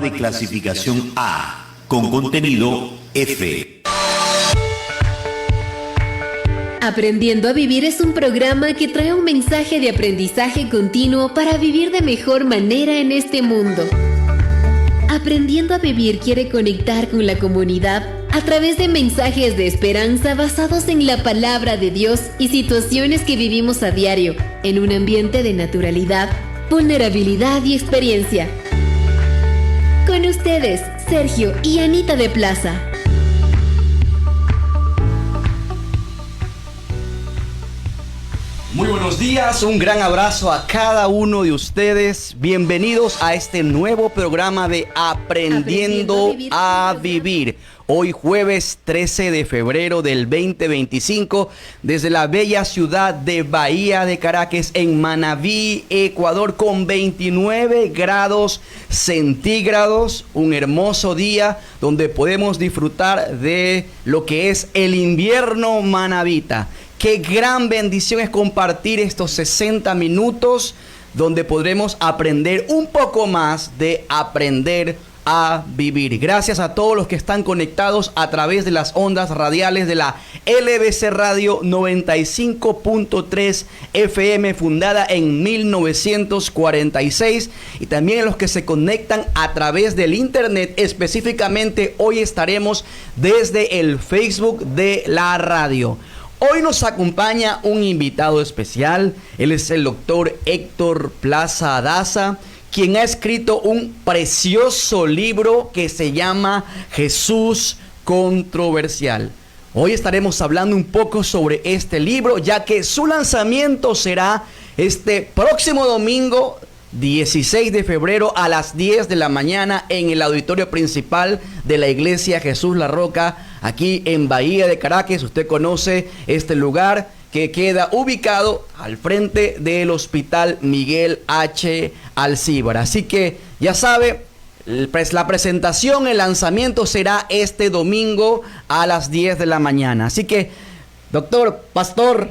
de clasificación A, con contenido F. Aprendiendo a Vivir es un programa que trae un mensaje de aprendizaje continuo para vivir de mejor manera en este mundo. Aprendiendo a Vivir quiere conectar con la comunidad a través de mensajes de esperanza basados en la palabra de Dios y situaciones que vivimos a diario, en un ambiente de naturalidad, vulnerabilidad y experiencia. Con ustedes, Sergio y Anita de Plaza. Muy buenos días, un gran abrazo a cada uno de ustedes. Bienvenidos a este nuevo programa de Aprendiendo a Vivir. Hoy jueves 13 de febrero del 2025, desde la bella ciudad de Bahía de Caracas, en Manabí, Ecuador, con 29 grados centígrados. Un hermoso día donde podemos disfrutar de lo que es el invierno manabita. Qué gran bendición es compartir estos 60 minutos donde podremos aprender un poco más de aprender a vivir. Gracias a todos los que están conectados a través de las ondas radiales de la LBC Radio 95.3 FM, fundada en 1946, y también a los que se conectan a través del internet. Específicamente hoy estaremos desde el Facebook de la radio. Hoy nos acompaña un invitado especial. Él es el doctor Héctor Plaza Daza, quien ha escrito un precioso libro que se llama Jesús Controversial. Hoy estaremos hablando un poco sobre este libro, ya que su lanzamiento será este próximo domingo 16 de febrero a las 10 de la mañana en el auditorio principal de la Iglesia Jesús La Roca, aquí en Bahía de Caracas. Usted conoce este lugar que queda ubicado al frente del Hospital Miguel H. Alcíbar. Así que ya sabe, la presentación, el lanzamiento será este domingo a las 10 de la mañana. Así que, doctor, pastor,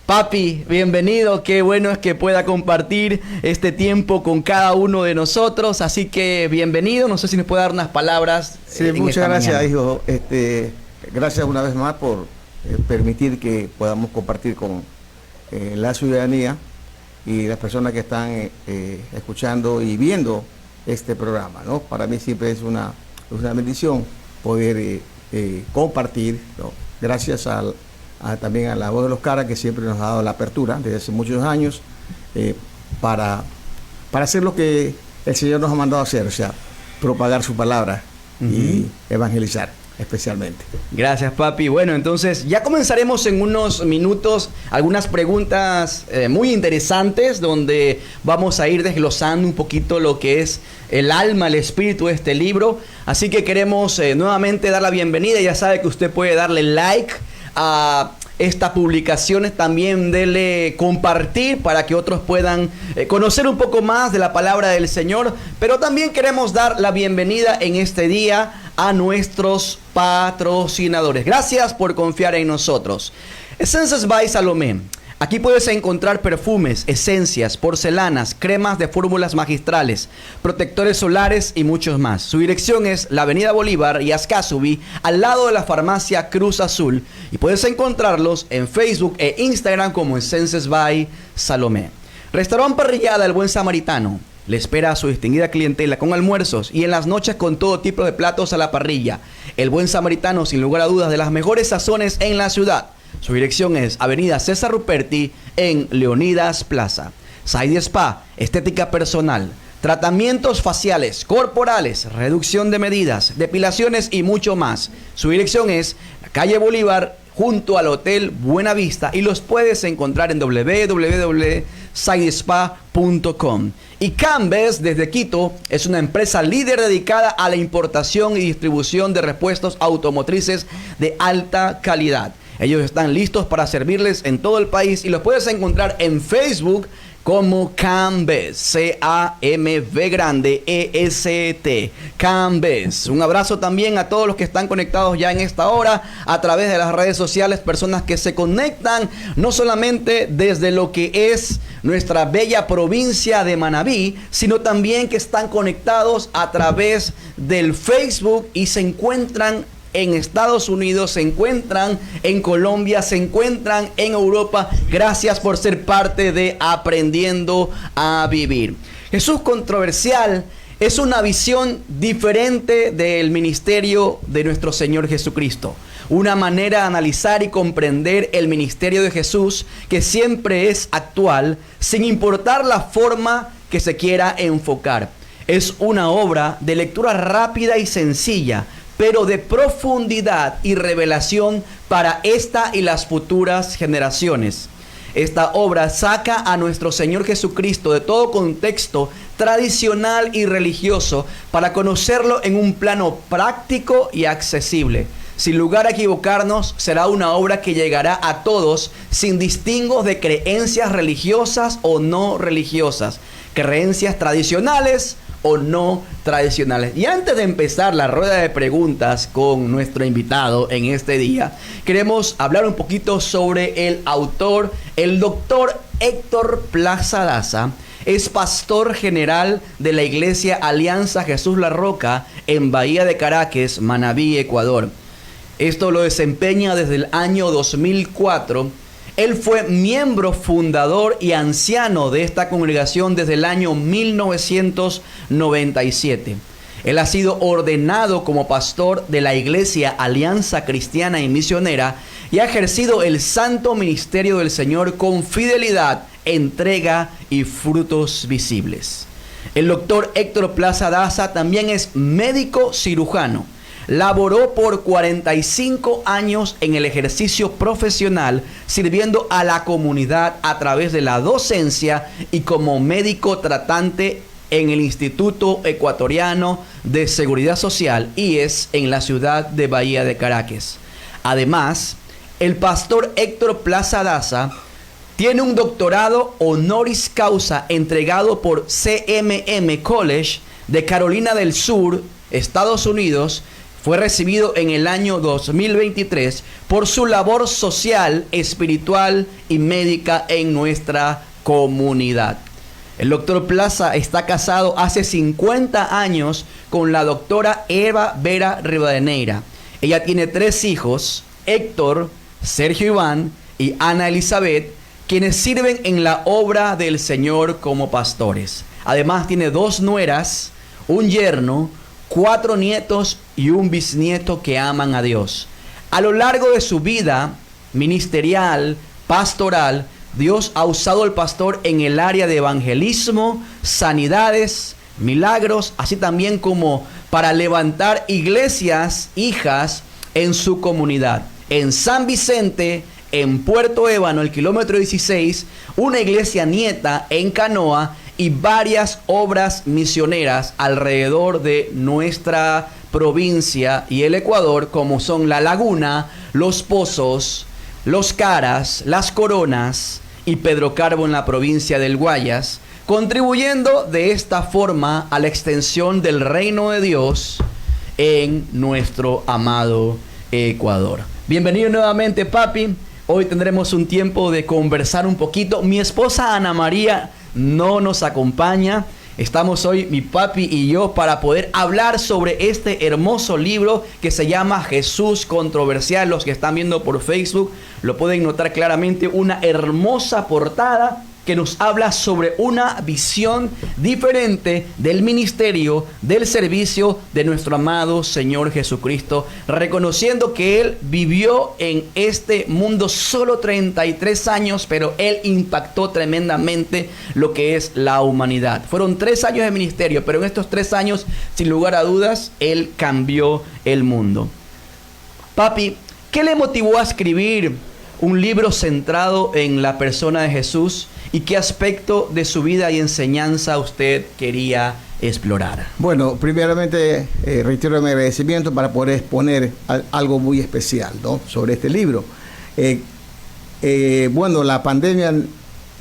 papi, bienvenido. Qué bueno es que pueda compartir este tiempo con cada uno de nosotros. Así que bienvenido. No sé si nos puede dar unas palabras. Sí, muchas gracias, hijo. Gracias una vez más por permitir que podamos compartir con la ciudadanía y las personas que están escuchando y viendo este programa, ¿no? Para mí siempre es una bendición poder compartir, ¿no? Gracias también a la Voz de los Caras, que siempre nos ha dado la apertura desde hace muchos años para hacer lo que el Señor nos ha mandado a hacer, o sea, propagar su palabra y evangelizar especialmente. Gracias, papi. Bueno, entonces ya comenzaremos en unos minutos algunas preguntas muy interesantes, donde vamos a ir desglosando un poquito lo que es el alma, el espíritu de este libro. Así que queremos nuevamente dar la bienvenida. Ya sabe que usted puede darle like a estas publicaciones, también dele compartir para que otros puedan conocer un poco más de la palabra del Señor. Pero también queremos dar la bienvenida en este día a nuestros patrocinadores. Gracias por confiar en nosotros. Essences by Salomé. Aquí puedes encontrar perfumes, esencias, porcelanas, cremas de fórmulas magistrales, protectores solares y muchos más. Su dirección es la Avenida Bolívar y Ascasubi, al lado de la farmacia Cruz Azul. Y puedes encontrarlos en Facebook e Instagram como Essences by Salomé. Restaurante Parrillada El Buen Samaritano le espera a su distinguida clientela con almuerzos y en las noches con todo tipo de platos a la parrilla. El Buen Samaritano, sin lugar a dudas, de las mejores sazones en la ciudad. Su dirección es Avenida César Ruperti en Leonidas Plaza. Side Spa, estética personal, tratamientos faciales, corporales, reducción de medidas, depilaciones y mucho más. Su dirección es la calle Bolívar junto al Hotel Buena Vista y los puedes encontrar en www.sidespa.com. Y Cambes desde Quito es una empresa líder dedicada a la importación y distribución de repuestos automotrices de alta calidad. Ellos están listos para servirles en todo el país y los puedes encontrar en Facebook como Cambest, C-A-M-B grande, E-S-T, Cambest. Un abrazo también a todos los que están conectados ya en esta hora a través de las redes sociales, personas que se conectan no solamente desde lo que es nuestra bella provincia de Manabí, sino también que están conectados a través del Facebook y se encuentran en Estados Unidos, se encuentran en Colombia, se encuentran en Europa. Gracias por ser parte de Aprendiendo a Vivir. Jesús Controversial es una visión diferente del ministerio de nuestro Señor Jesucristo. Una manera de analizar y comprender el ministerio de Jesús que siempre es actual, sin importar la forma que se quiera enfocar. Es una obra de lectura rápida y sencilla, pero de profundidad y revelación para esta y las futuras generaciones. Esta obra saca a nuestro Señor Jesucristo de todo contexto tradicional y religioso para conocerlo en un plano práctico y accesible. Sin lugar a equivocarnos, será una obra que llegará a todos sin distingos de creencias religiosas o no religiosas, creencias tradicionales o no tradicionales. Y antes de empezar la rueda de preguntas con nuestro invitado en este día, queremos hablar un poquito sobre el autor. El doctor Héctor Plaza Daza es pastor general de la Iglesia Alianza Jesús La Roca en Bahía de Caracas, Manabí, Ecuador. Esto lo desempeña desde el año 2004. Él fue miembro fundador y anciano de esta congregación desde el año 1997. Él ha sido ordenado como pastor de la Iglesia Alianza Cristiana y Misionera y ha ejercido el santo ministerio del Señor con fidelidad, entrega y frutos visibles. El doctor Héctor Plaza Daza también es médico cirujano. Laboró por 45 años en el ejercicio profesional, sirviendo a la comunidad a través de la docencia y como médico tratante en el Instituto Ecuatoriano de Seguridad Social, IES, en la ciudad de Bahía de Caracas. Además, el pastor Héctor Plaza Daza tiene un doctorado honoris causa entregado por CMM College de Carolina del Sur, Estados Unidos. Fue recibido en el año 2023 por su labor social, espiritual y médica en nuestra comunidad. El doctor Plaza está casado hace 50 años con la doctora Eva Vera Rivadeneira. Ella tiene 3 hijos, Héctor, Sergio Iván y Ana Elizabeth, quienes sirven en la obra del Señor como pastores. Además tiene 2 nueras, un yerno, 4 nietos y un bisnieto que aman a Dios. A lo largo de su vida ministerial, pastoral, Dios ha usado al pastor en el área de evangelismo, sanidades, milagros, así también como para levantar iglesias, hijas en su comunidad. En San Vicente, en Puerto Ébano, el kilómetro 16, una iglesia nieta en Canoa y varias obras misioneras alrededor de nuestra provincia y el Ecuador, como son La Laguna, Los Pozos, Los Caras, Las Coronas y Pedro Carbo en la provincia del Guayas, contribuyendo de esta forma a la extensión del reino de Dios en nuestro amado Ecuador. Bienvenido nuevamente, papi. Hoy tendremos un tiempo de conversar un poquito. Mi esposa Ana María no nos acompaña. Estamos hoy, mi papi y yo, para poder hablar sobre este hermoso libro que se llama Jesús Controversial. Los que están viendo por Facebook lo pueden notar claramente. Una hermosa portada que nos habla sobre una visión diferente del ministerio, del servicio de nuestro amado Señor Jesucristo, reconociendo que Él vivió en este mundo solo 33 años, pero Él impactó tremendamente lo que es la humanidad. Fueron 3 años de ministerio, pero en estos 3 años, sin lugar a dudas, Él cambió el mundo. Papi, ¿qué le motivó a escribir un libro centrado en la persona de Jesús? ¿Y qué aspecto de su vida y enseñanza usted quería explorar? Bueno, primeramente reitero mi agradecimiento para poder exponer algo muy especial, ¿no?, sobre este libro. Bueno, la pandemia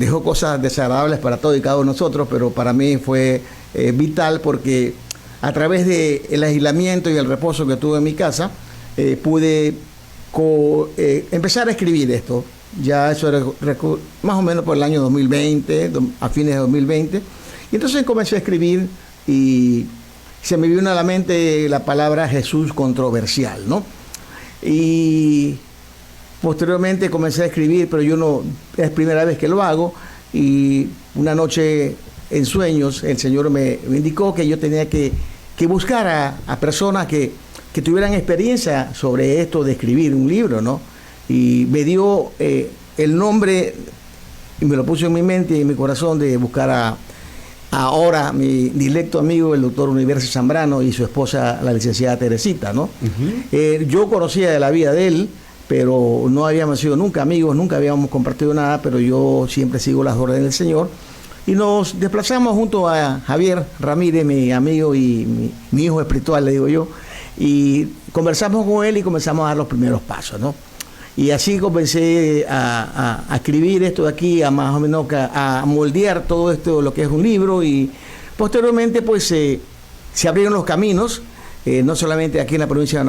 dejó cosas desagradables para todos y cada uno de nosotros, pero para mí fue vital porque a través del aislamiento y el reposo que tuve en mi casa, pude empezar a escribir esto. Ya eso era más o menos por el año 2020, a fines de 2020. Y entonces comencé a escribir y se me vino a la mente la palabra Jesús controversial, ¿no? Y posteriormente comencé a escribir, pero yo no, es primera vez que lo hago, y una noche en sueños el Señor me indicó que yo tenía que buscar a personas que tuvieran experiencia sobre esto de escribir un libro, ¿no? Y me dio el nombre, y me lo puso en mi mente y en mi corazón, de buscar ahora mi directo amigo, el doctor Universo Zambrano, y su esposa, la licenciada Teresita, ¿no? Yo conocía de la vida de él, pero no habíamos sido nunca amigos, nunca habíamos compartido nada, pero yo siempre sigo las órdenes del Señor. Y nos desplazamos junto a Javier Ramírez, mi amigo y mi hijo espiritual, le digo yo, y conversamos con él y comenzamos a dar los primeros pasos, ¿no? Y así comencé a escribir esto de aquí, a más o menos a moldear todo esto, lo que es un libro, y posteriormente pues se abrieron los caminos, no solamente aquí en la provincia de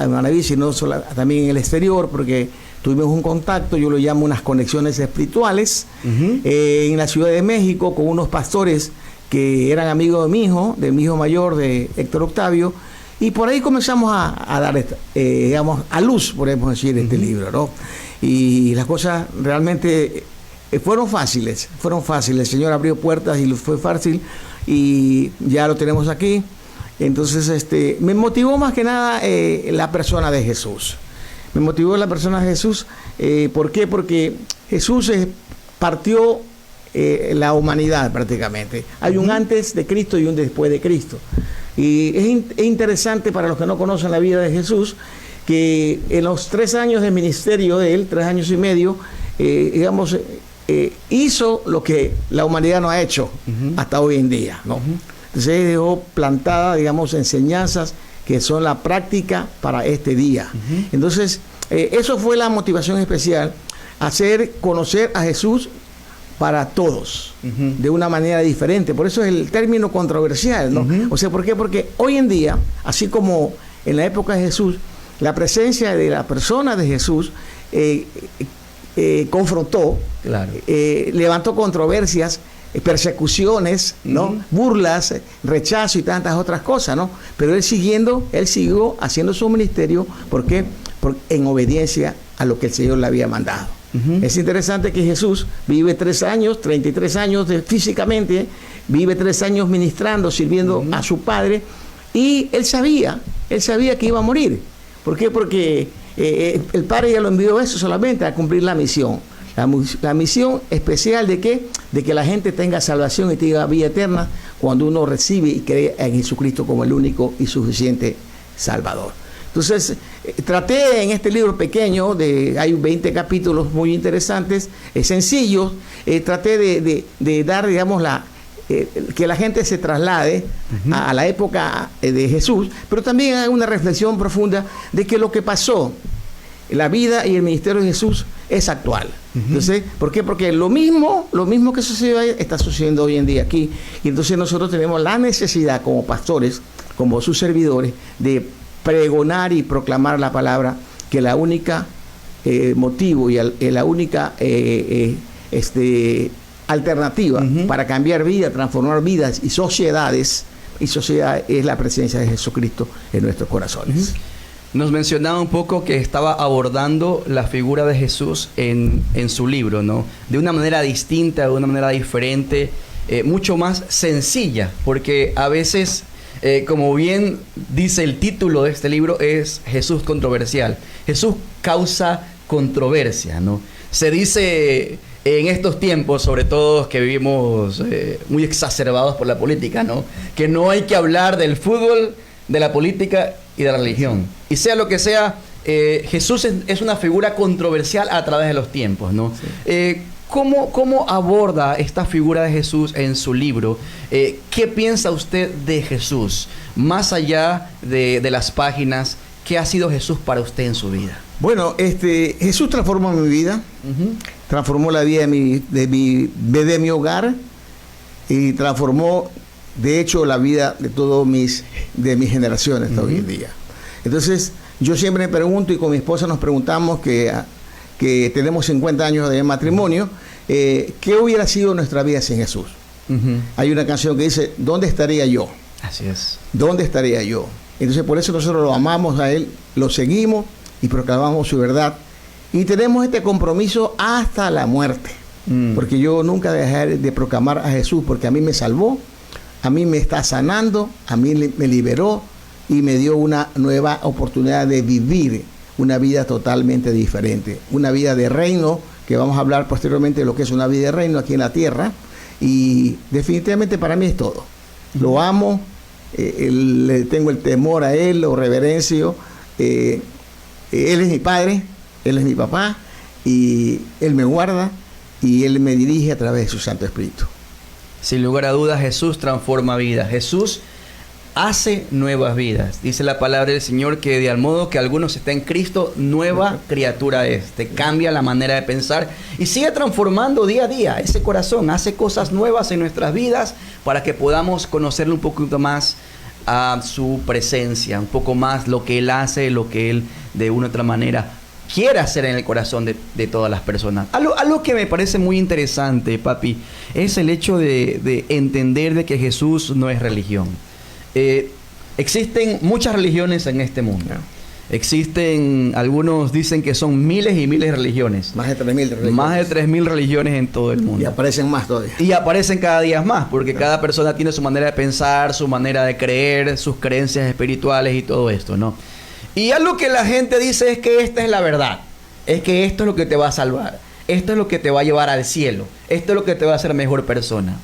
Manaví, sino también en el exterior, porque tuvimos un contacto, yo lo llamo unas conexiones espirituales, en la Ciudad de México, con unos pastores que eran amigos de mi hijo mayor, de Héctor Octavio, y por ahí comenzamos a dar, digamos, a luz, podemos decir, este libro, ¿no? Y las cosas realmente fueron fáciles, el Señor abrió puertas y fue fácil, y ya lo tenemos aquí. Entonces, me motivó más que nada la persona de Jesús. Me motivó la persona de Jesús. ¿Por qué? Porque Jesús partió la humanidad prácticamente. Hay un antes de Cristo y un después de Cristo. Y es interesante para los que no conocen la vida de Jesús, que en los 3 años de ministerio de él, 3 años y medio, digamos, hizo lo que la humanidad no ha hecho hasta hoy en día, ¿no? Entonces dejó plantada, digamos, enseñanzas que son la práctica para este día. Entonces, eso fue la motivación especial, hacer conocer a Jesús para todos, de una manera diferente. Por eso es el término controversial, ¿no? O sea, ¿por qué? Porque hoy en día, así como en la época de Jesús, la presencia de la persona de Jesús confrontó, levantó controversias, persecuciones, ¿no? Burlas, rechazo y tantas otras cosas, ¿no? Pero él siguió haciendo su ministerio. ¿Por qué? En obediencia a lo que el Señor le había mandado. Es interesante que Jesús vive 3 años, 33 años físicamente, vive 3 años ministrando, sirviendo a su Padre, y él sabía que iba a morir. ¿Por qué? Porque el Padre ya lo envió eso solamente a cumplir la misión. La misión especial de ¿qué? De que la gente tenga salvación y tenga vida eterna cuando uno recibe y cree en Jesucristo como el único y suficiente Salvador. Entonces, traté en este libro pequeño, hay 20 capítulos muy interesantes, sencillos, traté de dar, digamos, que la gente se traslade a la época de Jesús, pero también hay una reflexión profunda de que lo que pasó, la vida y el ministerio de Jesús es actual. Entonces, ¿por qué? Porque lo mismo que sucedió ahí está sucediendo hoy en día aquí. Y entonces nosotros tenemos la necesidad como pastores, como sus servidores, de pregonar y proclamar la palabra, que la única motivo y la única alternativa para cambiar vida, transformar vidas y sociedades es la presencia de Jesucristo en nuestros corazones. Nos mencionaba un poco que estaba abordando la figura de Jesús en su libro, ¿no? De una manera distinta, de una manera diferente, mucho más sencilla, porque a veces, como bien dice el título de este libro, es Jesús controversial. Jesús causa controversia, ¿no? Se dice en estos tiempos, sobre todo que vivimos muy exacerbados por la política, ¿no? Que no hay que hablar del fútbol, de la política y de la religión. Y sea lo que sea, Jesús es una figura controversial a través de los tiempos, ¿no? Sí. ¿Cómo aborda esta figura de Jesús en su libro? ¿Qué piensa usted de Jesús? Más allá de las páginas, ¿qué ha sido Jesús para usted en su vida? Bueno, Jesús transformó mi vida, transformó la vida de mi hogar y transformó, de hecho, la vida de todas mis generaciones hasta hoy en día. Entonces, yo siempre me pregunto, y con mi esposa nos preguntamos, que tenemos 50 años de matrimonio, ¿qué hubiera sido nuestra vida sin Jesús? Hay una canción que dice, ¿dónde estaría yo? Así es. ¿Dónde estaría yo? Entonces, por eso nosotros lo amamos a Él, lo seguimos y proclamamos su verdad. Y tenemos este compromiso hasta la muerte. Porque yo nunca dejaré de proclamar a Jesús, porque a mí me salvó, a mí me está sanando, a mí me liberó y me dio una nueva oportunidad de vivir una vida totalmente diferente. Una vida de reino, que vamos a hablar posteriormente de lo que es una vida de reino aquí en la tierra. Y definitivamente para mí es todo. Lo amo, le tengo el temor a Él, lo reverencio. Él es mi padre, Él es mi papá, y Él me guarda y Él me dirige a través de su Santo Espíritu. Sin lugar a dudas, Jesús transforma vidas. Jesús hace nuevas vidas. Dice la palabra del Señor que de al modo que algunos estén en Cristo, nueva criatura es. Te cambia la manera de pensar y sigue transformando día a día ese corazón. Hace cosas nuevas en nuestras vidas para que podamos conocerle un poquito más a su presencia, un poco más lo que Él hace, lo que Él de una u otra manera quiere hacer en el corazón de todas las personas. Algo que me parece muy interesante, papi, es el hecho de entender de que Jesús no es religión. Existen muchas religiones en este mundo. Existen, algunos dicen que son miles y miles de religiones. Más de 3.000 religiones. Más de 3.000 religiones en todo el mundo. Y aparecen más todavía. Y aparecen cada día más, porque cada persona tiene su manera de pensar, su manera de creer, sus creencias espirituales y todo esto, ¿no? Y algo que la gente dice es que esta es la verdad. Es que esto es lo que te va a salvar. Esto es lo que te va a llevar al cielo. Esto es lo que te va a hacer mejor persona.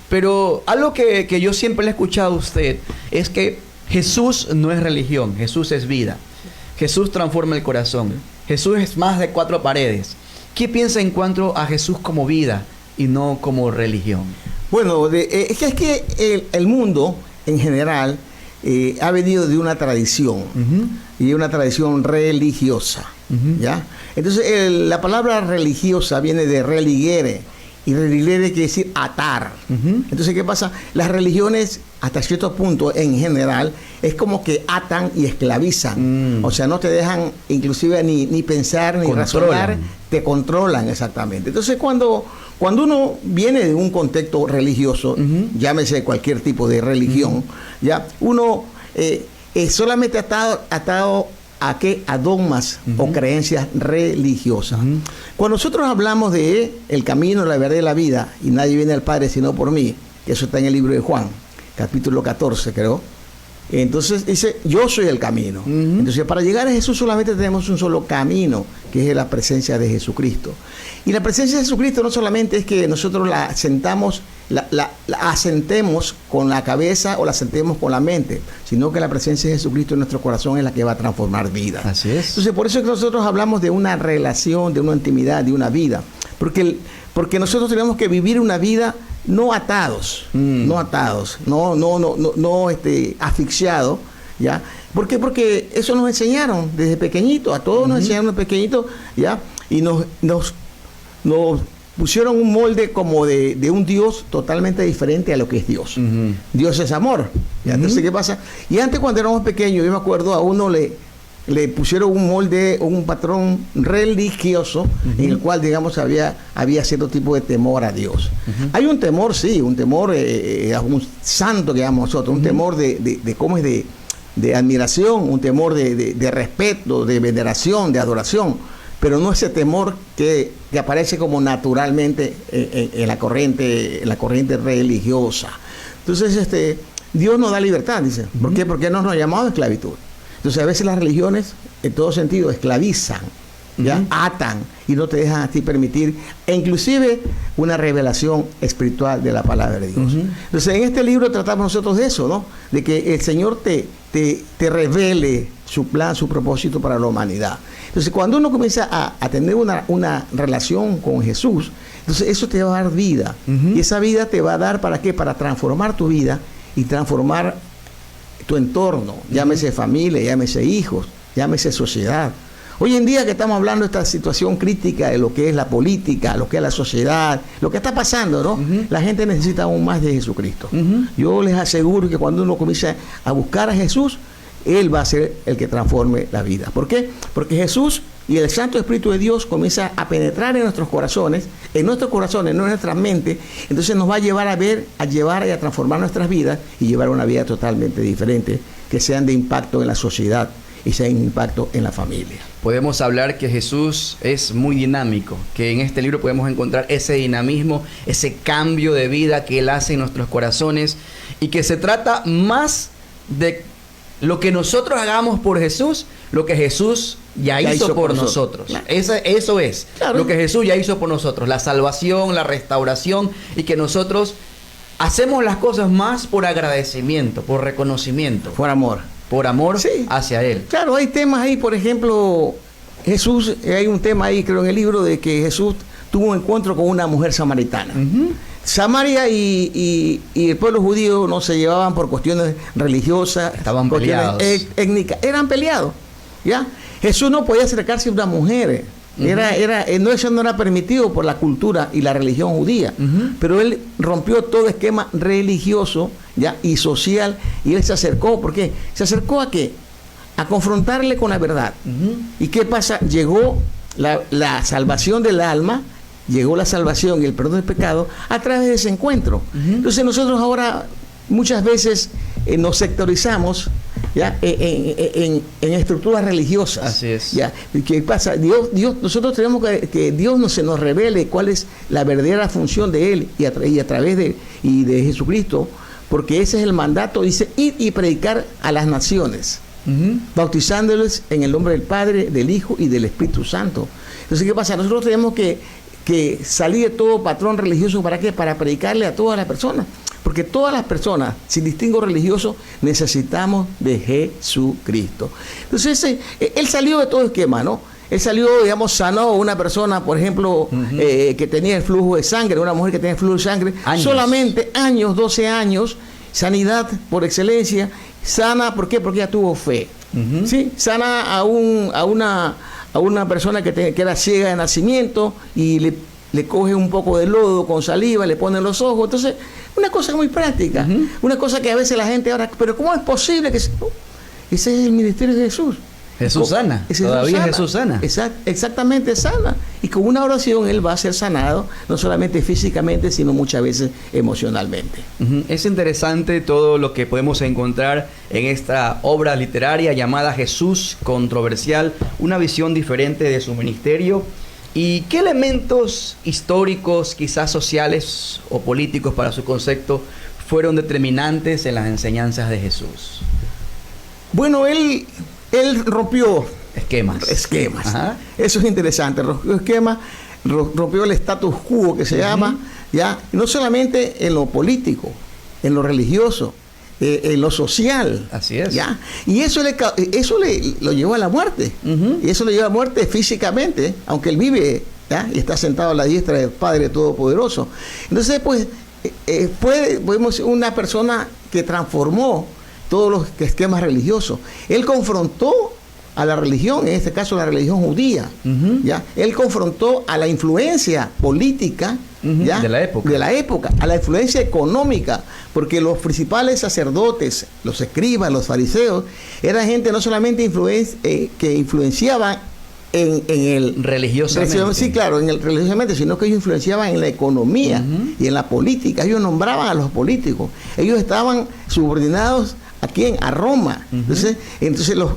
Pero algo que yo siempre le he escuchado a usted es que Jesús no es religión, Jesús es vida. Jesús transforma el corazón. Jesús es más de 4 paredes. ¿Qué piensa en cuanto a Jesús como vida y no como religión? Bueno, es que el mundo en general ha venido de una tradición y una tradición religiosa, ¿ya? Entonces la palabra religiosa viene de religere, y religere quiere decir atar. Entonces, ¿qué pasa? Las religiones, hasta cierto punto, en general, es como que atan y esclavizan. O sea, no te dejan inclusive ni pensar, ni razonar, te controlan exactamente. Entonces, cuando uno viene de un contexto religioso, llámese cualquier tipo de religión, ya uno solamente atado ¿a qué? A dogmas o creencias religiosas. Cuando nosotros hablamos de el camino, la verdad y la vida, y nadie viene al Padre sino por mí, que eso está en el libro de Juan, capítulo 14, creo. Entonces dice, yo soy el camino. Entonces, para llegar a Jesús solamente tenemos un solo camino, que es la presencia de Jesucristo. Y la presencia de Jesucristo no solamente es que nosotros la sentamos, la asentemos con la cabeza o la asentemos con la mente, sino que la presencia de Jesucristo en nuestro corazón es la que va a transformar vidas. Así es. Entonces, por eso es que nosotros hablamos de una relación, de una intimidad, de una vida. Porque nosotros tenemos que vivir una vida no atados, no asfixiados, ¿ya? ¿Por qué? Porque eso nos enseñaron desde pequeñito, a todos nos enseñaron desde pequeñito, ¿ya? Y nos pusieron un molde como de un Dios totalmente diferente a lo que es Dios. Dios es amor, ¿ya? Entonces, ¿qué pasa? Y antes, cuando éramos pequeños, yo me acuerdo, a uno le pusieron un molde, un patrón religioso en el cual, digamos, había cierto tipo de temor a Dios. Hay un temor, sí, un temor a un santo que llamamos nosotros, un temor ¿cómo es? De admiración, un temor de respeto, de veneración, de adoración, pero no ese temor que aparece como naturalmente en la corriente religiosa. Entonces, Dios nos da libertad, dice. ¿Por qué? Porque no nos ha llamado a esclavitud. Entonces, a veces las religiones, en todo sentido, esclavizan, ¿ya? Atan y no te dejan a ti permitir, e inclusive una revelación espiritual de la palabra de Dios. Entonces, en este libro tratamos nosotros de eso, ¿no? De que el Señor te revele su plan, su propósito para la humanidad. Entonces, cuando uno comienza a tener una relación con Jesús, entonces eso te va a dar vida. Y esa vida te va a dar, ¿para qué? Para transformar tu vida y transformar tu entorno, llámese familia, llámese hijos, llámese sociedad. Hoy en día que estamos hablando de esta situación crítica de lo que es la política, lo que es la sociedad, lo que está pasando, ¿no? La gente necesita aún más de Jesucristo. Yo les aseguro que cuando uno comienza a buscar a Jesús, Él va a ser el que transforme la vida. ¿Por qué? Porque Jesús y el Santo Espíritu de Dios comienza a penetrar en nuestros corazones, no en nuestra mente. Entonces nos va a llevar y a transformar nuestras vidas y llevar una vida totalmente diferente, que sean de impacto en la sociedad y sean de impacto en la familia. Podemos hablar que Jesús es muy dinámico, que en este libro podemos encontrar ese dinamismo, ese cambio de vida que Él hace en nuestros corazones, y que se trata más de lo que nosotros hagamos por Jesús, lo que Jesús ya hizo por nosotros. Claro. Eso es, claro, lo que Jesús ya hizo por nosotros, la salvación, la restauración, y que nosotros hacemos las cosas más por agradecimiento, por reconocimiento, Por amor. Sí. hacia Él. Claro, hay temas ahí, por ejemplo, Jesús, hay un tema ahí, creo, en el libro, de que Jesús tuvo un encuentro con una mujer samaritana. Samaria y el pueblo judío no se llevaban por cuestiones religiosas, estaban cuestiones peleados, étnicas, eran peleados, ¿ya? Jesús no podía acercarse a una mujer, eso no era permitido por la cultura y la religión judía, pero Él rompió todo esquema religioso, ¿ya? Y social, y Él se acercó. ¿Por qué? ¿Se acercó a qué? A confrontarle con la verdad. ¿Y qué pasa? Llegó la salvación del alma, llegó la salvación y el perdón del pecado a través de ese encuentro. Entonces nosotros ahora muchas veces nos sectorizamos, ¿ya? En estructuras religiosas. Así es. ¿Ya? ¿Qué pasa? Nosotros tenemos que Dios se nos revele cuál es la verdadera función de Él y a través de Jesucristo, porque ese es el mandato. Dice: ir y predicar a las naciones, bautizándoles en el nombre del Padre, del Hijo y del Espíritu Santo. Entonces, ¿qué pasa? Nosotros tenemos que salir de todo patrón religioso. ¿Para qué? Para predicarle a todas las personas. Porque todas las personas, sin distingo religioso, necesitamos de Jesucristo. Entonces, Él salió de todo esquema, ¿no? Él salió, digamos, sanó a una persona, por ejemplo, que tenía el flujo de sangre, una mujer que tenía el flujo de sangre, solamente 12 años, sanidad por excelencia, sana. ¿Por qué? Porque ella tuvo fe. ¿Sí? Sana a una persona que era ciega de nacimiento y le coge un poco de lodo con saliva, le pone en los ojos. Entonces, una cosa muy práctica, una cosa que a veces la gente ahora, pero ¿cómo es posible que ese es el ministerio de Jesús? Jesús sana, todavía Jesús sana. Exactamente, sana. Y con una oración Él va a ser sanado, no solamente físicamente, sino muchas veces emocionalmente. Es interesante todo lo que podemos encontrar en esta obra literaria llamada Jesús Controversial, una visión diferente de su ministerio. ¿Y qué elementos históricos, quizás sociales o políticos para su concepto, fueron determinantes en las enseñanzas de Jesús? Bueno, Él rompió esquemas. Ajá. Eso es interesante. Rompió esquemas, rompió el status quo, que se llama, ¿ya? No solamente en lo político, en lo religioso, en lo social. Así es. ¿Ya? Y eso lo llevó a la muerte. Y eso lo llevó a la muerte físicamente, aunque Él vive, ¿ya? Y está sentado a la diestra del Padre Todopoderoso. Entonces, pues, podemos una persona que transformó todos los esquemas religiosos. Él confrontó a la religión, en este caso la religión judía, ¿ya? Él confrontó a la influencia política, ¿ya? de la época, a la influencia económica, porque los principales sacerdotes, los escribas, los fariseos, eran gente no solamente que influenciaban en el religiosamente. Sí, claro, religiosamente, sino que ellos influenciaban en la economía y en la política. Ellos nombraban a los políticos. Ellos estaban subordinados ¿a quién? A Roma. Entonces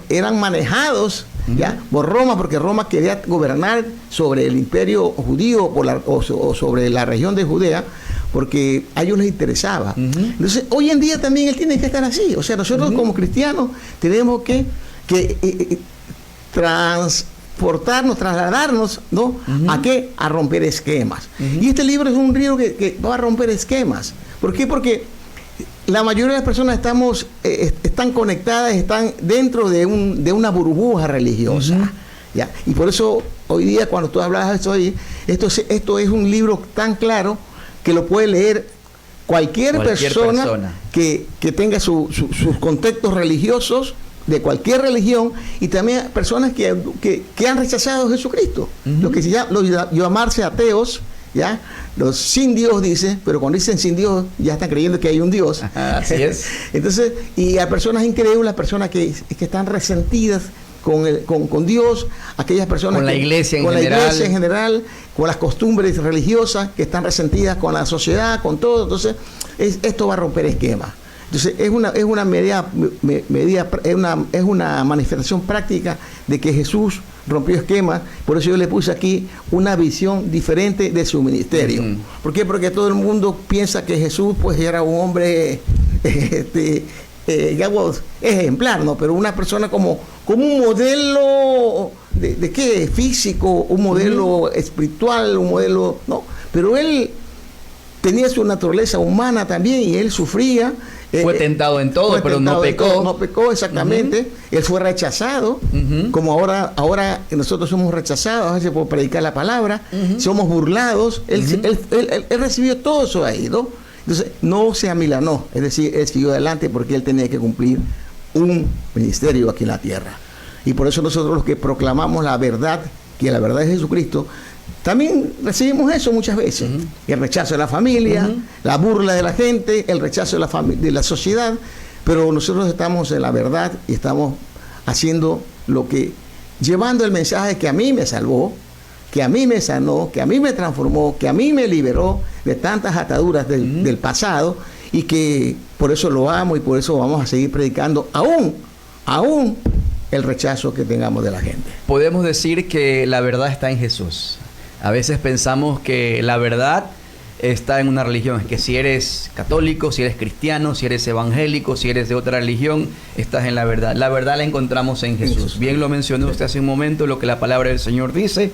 eran manejados ya por Roma, porque Roma quería gobernar sobre el imperio judío o sobre la región de Judea, porque a ellos les interesaba. Entonces, hoy en día también Él tiene que estar así. O sea, nosotros como cristianos tenemos que trasladarnos, ¿no? ¿A qué? A romper esquemas. Y este libro es un libro que va a romper esquemas. ¿Por qué? Porque la mayoría de las personas están conectadas, están dentro de una burbuja religiosa. ¿Ya? Y por eso hoy día, cuando tú hablas de esto, esto es un libro tan claro que lo puede leer cualquier persona que tenga sus contextos religiosos, de cualquier religión, y también personas que han rechazado a Jesucristo. Lo que se llama, llamarse ateos, ¿ya? Los sin Dios, dice, pero cuando dicen sin Dios ya están creyendo que hay un Dios. Así es. Entonces, y a personas incrédulas, personas que están resentidas con Dios, aquellas personas con la iglesia en general, con las costumbres religiosas que están resentidas con la sociedad, con todo. Entonces, esto va a romper esquemas. Entonces, es una manifestación práctica de que Jesús rompió esquemas. Por eso yo le puse aquí una visión diferente de su ministerio. ¿Por qué? Porque todo el mundo piensa que Jesús pues era un hombre digamos, ejemplar, ¿no? Pero una persona como un modelo de qué, físico, un modelo espiritual, un modelo, ¿no? Pero él tenía su naturaleza humana también, y él sufría. Fue tentado en todo, pero no pecó. No pecó, exactamente. Él fue rechazado, como ahora nosotros somos rechazados a veces por predicar la palabra, somos burlados. Él recibió todo eso ahí, ¿no? Entonces, no se amilanó, es decir, él siguió adelante porque él tenía que cumplir un ministerio aquí en la tierra. Y por eso nosotros los que proclamamos la verdad, que la verdad es Jesucristo, también recibimos eso muchas veces. El rechazo de la familia, la burla de la gente, el rechazo de la sociedad, pero nosotros estamos en la verdad y estamos haciendo llevando el mensaje que a mí me salvó, que a mí me sanó, que a mí me transformó, que a mí me liberó de tantas ataduras del pasado, y que por eso lo amo y por eso vamos a seguir predicando aún el rechazo que tengamos de la gente. Podemos decir que la verdad está en Jesús. A veces pensamos que la verdad está en una religión, que si eres católico, si eres cristiano, si eres evangélico, si eres de otra religión, estás en la verdad. La verdad la encontramos en Jesús. Bien lo mencionó usted hace un momento, lo que la palabra del Señor dice,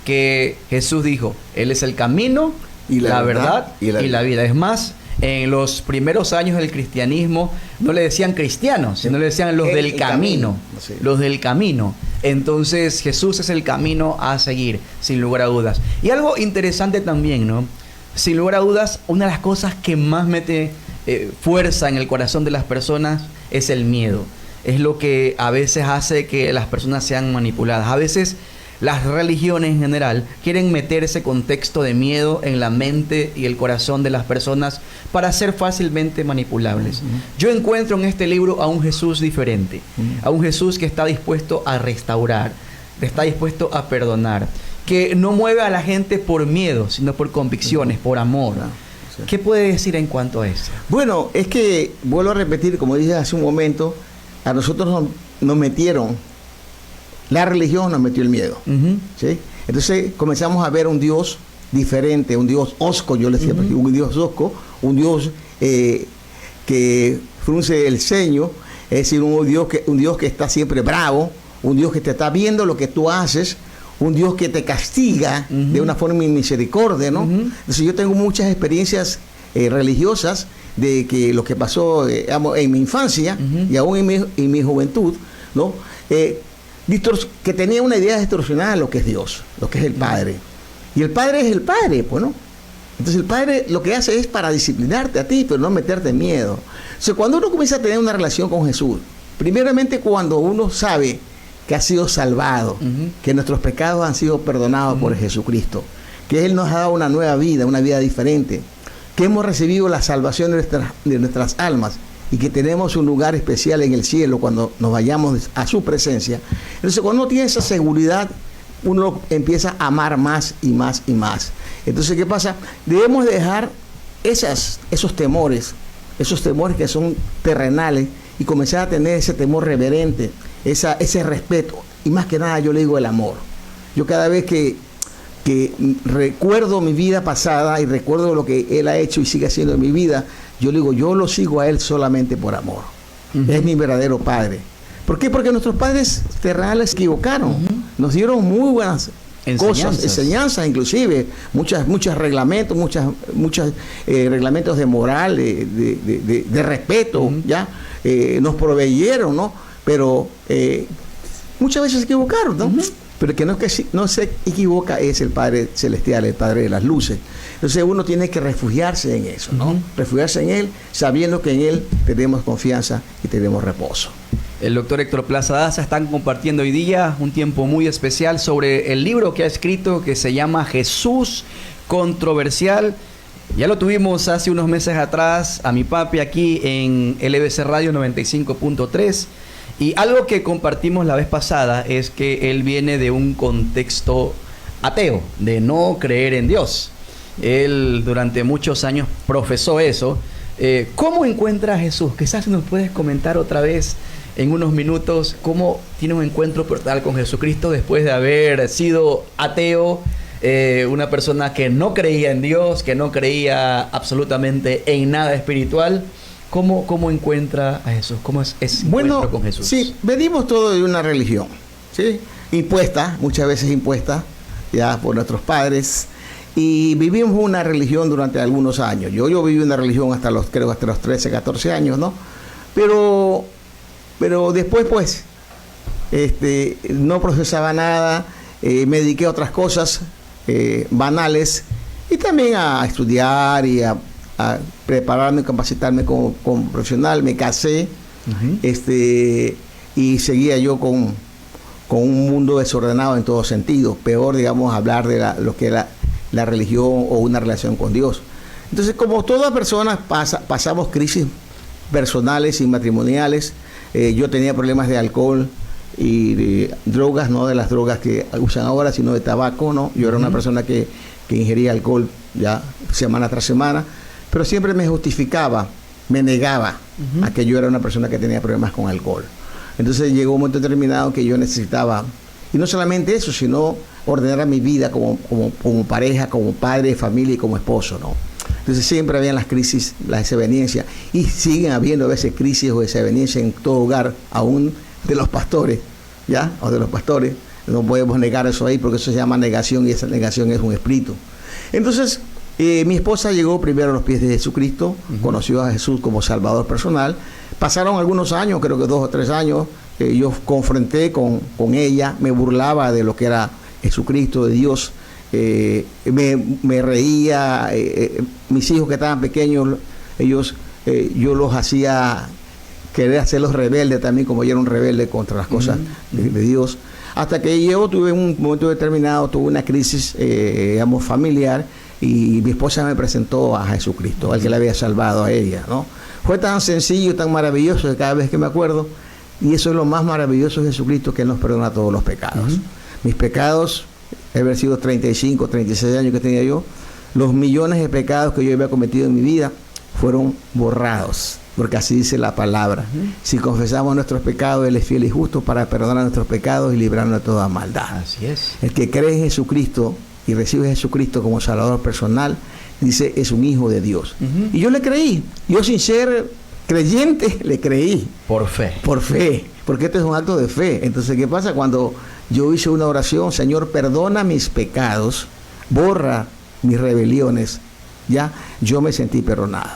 que Jesús dijo, Él es el camino, y la verdad y la vida. Es más, en los primeros años del cristianismo no le decían cristianos, sino le decían los del camino. Sí. Los del camino. Entonces Jesús es el camino a seguir, sin lugar a dudas. Y algo interesante también, ¿no? Sin lugar a dudas, una de las cosas que más mete fuerza en el corazón de las personas es el miedo. Es lo que a veces hace que las personas sean manipuladas. A veces las religiones en general quieren meter ese contexto de miedo en la mente y el corazón de las personas para ser fácilmente manipulables. Yo encuentro en este libro a un Jesús diferente, a un Jesús que está dispuesto a restaurar, está dispuesto a perdonar, que no mueve a la gente por miedo, sino por convicciones, por amor. ¿Qué puede decir en cuanto a eso? Bueno, es que, vuelvo a repetir, como dije hace un momento, a nosotros nos metieron, la religión nos metió el miedo. ¿Sí? Entonces comenzamos a ver un Dios diferente, un Dios hosco, yo le decía, un Dios hosco, un Dios que frunce el ceño, es decir, un Dios que está siempre bravo, un Dios que te está viendo lo que tú haces, un Dios que te castiga de una forma misericordia, ¿no? Entonces yo tengo muchas experiencias religiosas de que lo que pasó en mi infancia y aún en mi juventud, ¿no? Que tenía una idea distorsionada de lo que es Dios, lo que es el Padre. Y el Padre es el Padre, pues, ¿no? Entonces el Padre lo que hace es para disciplinarte a ti, pero no meterte miedo. O sea, cuando uno comienza a tener una relación con Jesús, primeramente cuando uno sabe que ha sido salvado, que nuestros pecados han sido perdonados por Jesucristo, que Él nos ha dado una nueva vida, una vida diferente, que hemos recibido la salvación de nuestras almas, y que tenemos un lugar especial en el cielo cuando nos vayamos a su presencia. Entonces, cuando uno tiene esa seguridad, uno empieza a amar más y más y más. Entonces, ¿qué pasa? Debemos dejar esos temores que son terrenales, y comenzar a tener ese temor reverente, ese respeto, y más que nada yo le digo el amor. Yo cada vez que recuerdo mi vida pasada y recuerdo lo que Él ha hecho y sigue haciendo en mi vida, yo le digo, yo lo sigo a Él solamente por amor. Es mi verdadero Padre. ¿Por qué? Porque nuestros padres terrenales se equivocaron. Nos dieron muy buenas cosas, enseñanzas inclusive, muchos reglamentos, muchos reglamentos de moral, de respeto, ¿ya? Nos proveyeron, ¿no? Pero muchas veces se equivocaron, ¿no? pero el que no se equivoca es el Padre Celestial, el Padre de las luces. Entonces uno tiene que refugiarse en eso, ¿no? Refugiarse en Él, sabiendo que en Él tenemos confianza y tenemos reposo. El doctor Héctor Plaza Daza están compartiendo hoy día un tiempo muy especial sobre el libro que ha escrito, que se llama Jesús Controversial. Ya lo tuvimos hace unos meses atrás a mi papi aquí en LBC Radio 95.3. Y algo que compartimos la vez pasada es que él viene de un contexto ateo, de no creer en Dios. Él durante muchos años profesó eso. ¿Cómo encuentra a Jesús? Quizás nos puedes comentar otra vez en unos minutos cómo tiene un encuentro personal con Jesucristo después de haber sido ateo, una persona que no creía en Dios, que no creía absolutamente en nada espiritual. ¿Cómo encuentra a Jesús? ¿Cómo es encuentro con Jesús? Sí, venimos todos de una religión, ¿sí? Impuesta, muchas veces impuesta, ya por nuestros padres, y vivimos una religión durante algunos años. Yo viví una religión hasta los 13, 14 años, ¿no? Pero después, pues, no procesaba nada, me dediqué a otras cosas banales, y también a estudiar y a prepararme, capacitarme como profesional. Me casé, y seguía yo con un mundo desordenado en todo sentido. Peor, digamos, hablar de lo que era la religión o una relación con Dios. Entonces, como todas personas, pasamos crisis personales y matrimoniales. Yo tenía problemas de alcohol y de drogas, no de las drogas que usan ahora, sino de tabaco, ¿no? Yo era una persona que ingería alcohol ya semana tras semana, pero siempre me justificaba, me negaba a que yo era una persona que tenía problemas con alcohol. Entonces llegó un momento determinado que yo necesitaba, y no solamente eso, sino ordenar mi vida como pareja, como padre de familia y como esposo, ¿no? Entonces siempre habían las crisis, las desavenencias, y siguen habiendo a veces crisis o desavenencias en todo hogar, aún de los pastores, ¿ya? O de los pastores. No podemos negar eso ahí porque eso se llama negación, y esa negación es un espíritu. Entonces, mi esposa llegó primero a los pies de Jesucristo, conoció a Jesús como Salvador personal. Pasaron algunos años, creo que 2 o 3 años, yo confronté con ella, me burlaba de lo que era Jesucristo, de Dios, me reía, mis hijos que estaban pequeños, ellos, yo los hacía querer hacerlos rebeldes también, como yo era un rebelde contra las cosas de Dios. Hasta que yo tuve un momento determinado, tuve una crisis, digamos, familiar, y mi esposa me presentó a Jesucristo, al que la había salvado a ella, ¿no? Fue tan sencillo, tan maravilloso, que cada vez que me acuerdo, y eso es lo más maravilloso de Jesucristo, que Él nos perdona todos los pecados. Mis pecados, haber sido 35, 36 años que tenía yo, los millones de pecados que yo había cometido en mi vida fueron borrados, porque así dice la palabra. Si confesamos nuestros pecados, Él es fiel y justo para perdonar nuestros pecados y librarnos de toda maldad. Así es. El que cree en Jesucristo y recibe a Jesucristo como Salvador personal, dice, es un hijo de Dios. Y yo le creí. Yo, sin ser creyente, le creí. Por fe. Por fe. Porque esto es un acto de fe. Entonces, ¿qué pasa? Cuando yo hice una oración, Señor, perdona mis pecados, borra mis rebeliones, ya, yo me sentí perdonado.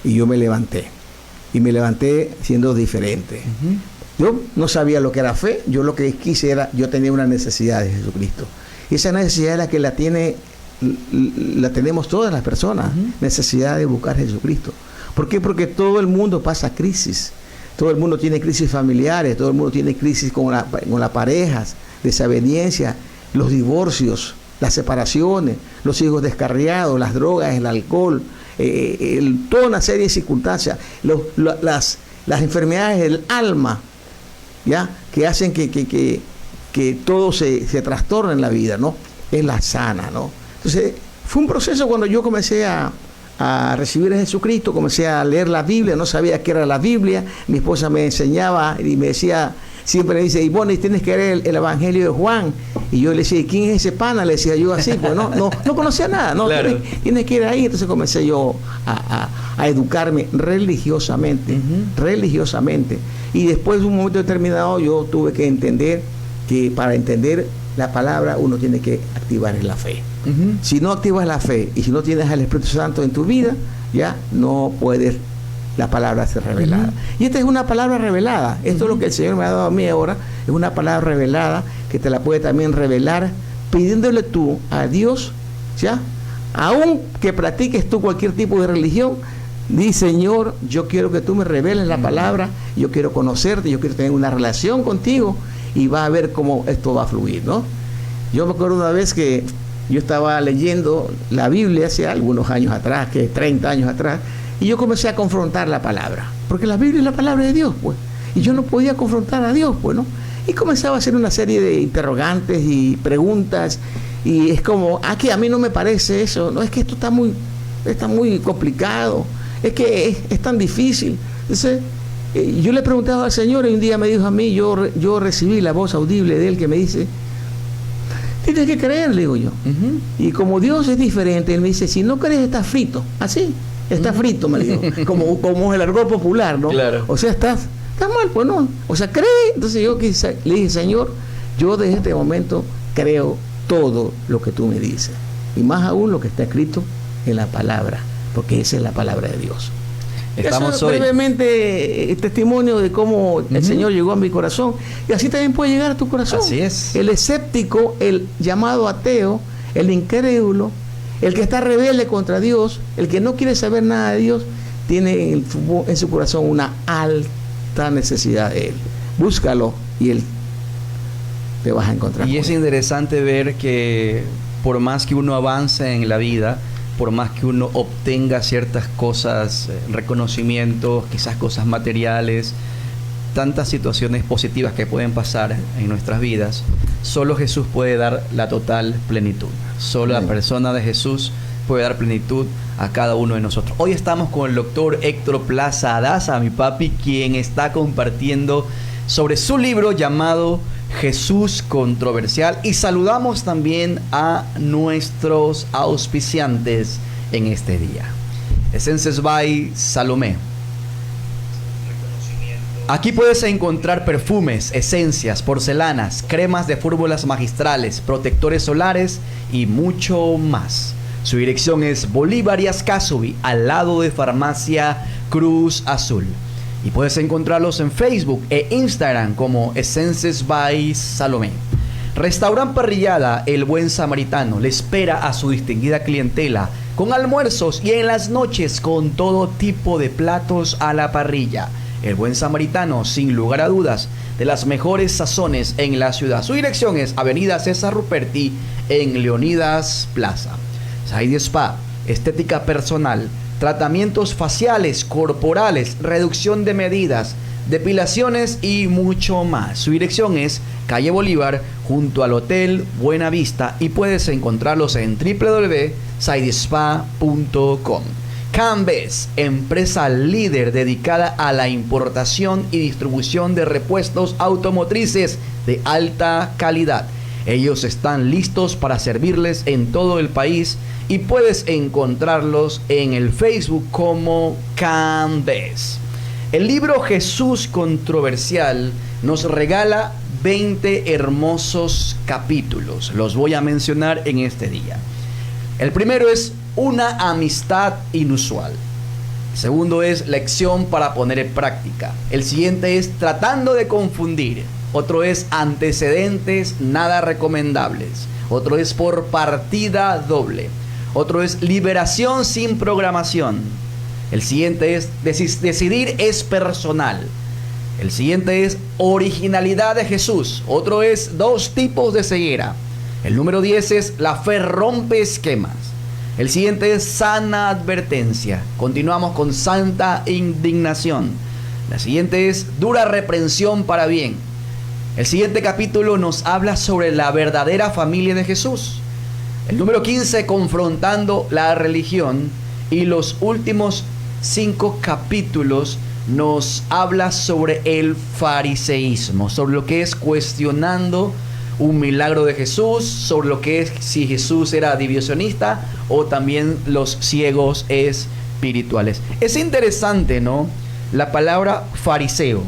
Y yo me levanté. Y me levanté siendo diferente. Yo no sabía lo que era fe. Yo lo que quise era, yo tenía una necesidad de Jesucristo. Y esa necesidad es la que la tenemos todas las personas. Necesidad de buscar a Jesucristo. ¿Por qué? Porque todo el mundo pasa crisis. Todo el mundo tiene crisis familiares, todo el mundo tiene crisis con las parejas, desavenencias, los divorcios, las separaciones, los hijos descarriados, las drogas, el alcohol, toda una serie de circunstancias, las enfermedades del alma, ¿ya? Que hacen que todo se trastorne en la vida, ¿no? Es la sana, ¿no? Entonces, fue un proceso cuando yo comencé a recibir a Jesucristo, comencé a leer la Biblia, no sabía qué era la Biblia, mi esposa me enseñaba y me decía, siempre me dice, y bueno, tienes que leer el Evangelio de Juan, y yo le decía, ¿quién es ese pana? Le decía yo así, pues no conocía nada, ¿no? Claro. Tienes que ir ahí. Entonces comencé yo a educarme religiosamente, y después de un momento determinado yo tuve que entender que para entender la palabra uno tiene que activar la fe. Si no activas la fe y si no tienes al Espíritu Santo en tu vida, ya no puedes la palabra ser revelada. Y esta es una palabra revelada. Esto es lo que el Señor me ha dado a mí ahora, es una palabra revelada que te la puede también revelar, pidiéndole tú a Dios, ¿ya? Aun que practiques tú cualquier tipo de religión, di, Señor, yo quiero que tú me reveles la palabra, yo quiero conocerte, yo quiero tener una relación contigo, y va a ver cómo esto va a fluir, ¿no? Yo me acuerdo una vez que yo estaba leyendo la Biblia hace algunos años atrás, que 30 años atrás, y yo comencé a confrontar la palabra, porque la Biblia es la palabra de Dios, pues, y yo no podía confrontar a Dios, pues, ¿no? Y comenzaba a hacer una serie de interrogantes y preguntas, y es como, que a mí no me parece eso, no, es que esto está muy complicado, es que es tan difícil. Entonces, yo le preguntaba al Señor, y un día me dijo a mí, yo recibí la voz audible de Él que me dice, tienes que creer, le digo yo. Y como Dios es diferente, Él me dice, si no crees, estás frito. Así, está frito, me dijo, como el argot popular, ¿no? Claro. O sea, estás mal, pues no. O sea, cree. Entonces yo le dije, Señor, yo desde este momento creo todo lo que tú me dices. Y más aún lo que está escrito en la palabra, porque esa es la palabra de Dios. Estamos eso hoy brevemente testimonio de cómo el Señor llegó a mi corazón, y así también puede llegar a tu corazón. Así es. El escéptico, el llamado ateo, el incrédulo, el que está rebelde contra Dios, el que no quiere saber nada de Dios, tiene en su corazón una alta necesidad de Él. Búscalo y Él te vas a encontrar. Y es interesante ver que por más que uno avance en la vida, por más que uno obtenga ciertas cosas, reconocimientos, quizás cosas materiales, tantas situaciones positivas que pueden pasar en nuestras vidas, solo Jesús puede dar la total plenitud. Solo la persona de Jesús puede dar plenitud a cada uno de nosotros. Hoy estamos con el doctor Héctor Plaza Daza, mi papi, quien está compartiendo sobre su libro llamado Jesús Controversial, y saludamos también a nuestros auspiciantes en este día. Essences by Salomé. Aquí puedes encontrar perfumes, esencias, porcelanas, cremas de fórmulas magistrales, protectores solares y mucho más. Su dirección es Bolívar y Ascasubi, al lado de Farmacia Cruz Azul. Y puedes encontrarlos en Facebook e Instagram como Essences by Salomé. Restaurant Parrillada El Buen Samaritano le espera a su distinguida clientela con almuerzos y en las noches con todo tipo de platos a la parrilla. El Buen Samaritano, sin lugar a dudas, de las mejores sazones en la ciudad. Su dirección es Avenida César Ruperti en Leonidas Plaza. Saidi Spa, estética personal, tratamientos faciales, corporales, reducción de medidas, depilaciones y mucho más. Su dirección es Calle Bolívar, junto al Hotel Buena Vista, y puedes encontrarlos en www.saidispa.com. Cambes, empresa líder dedicada a la importación y distribución de repuestos automotrices de alta calidad. Ellos están listos para servirles en todo el país y puedes encontrarlos en el Facebook como Cambes. El libro Jesús Controversial nos regala 20 hermosos capítulos. Los voy a mencionar en este día. El primero es Una amistad inusual. El segundo es Lección para poner en práctica. El siguiente es Tratando de confundir. Otro es Antecedentes nada recomendables. Otro es Por partida doble. Otro es Liberación sin programación. El siguiente es Decidir es personal. El siguiente es Originalidad de Jesús. Otro es Dos tipos de ceguera. El número 10 es La fe rompe esquemas. El siguiente es Sana advertencia. Continuamos con Santa indignación. La siguiente es Dura reprensión para bien. El siguiente capítulo nos habla sobre la verdadera familia de Jesús. El número 15, Confrontando la religión. Y los últimos 5 capítulos nos habla sobre el fariseísmo, sobre lo que es cuestionando un milagro de Jesús, sobre lo que es si Jesús era divisionista o también los ciegos espirituales. Es interesante, ¿no? La palabra fariseo,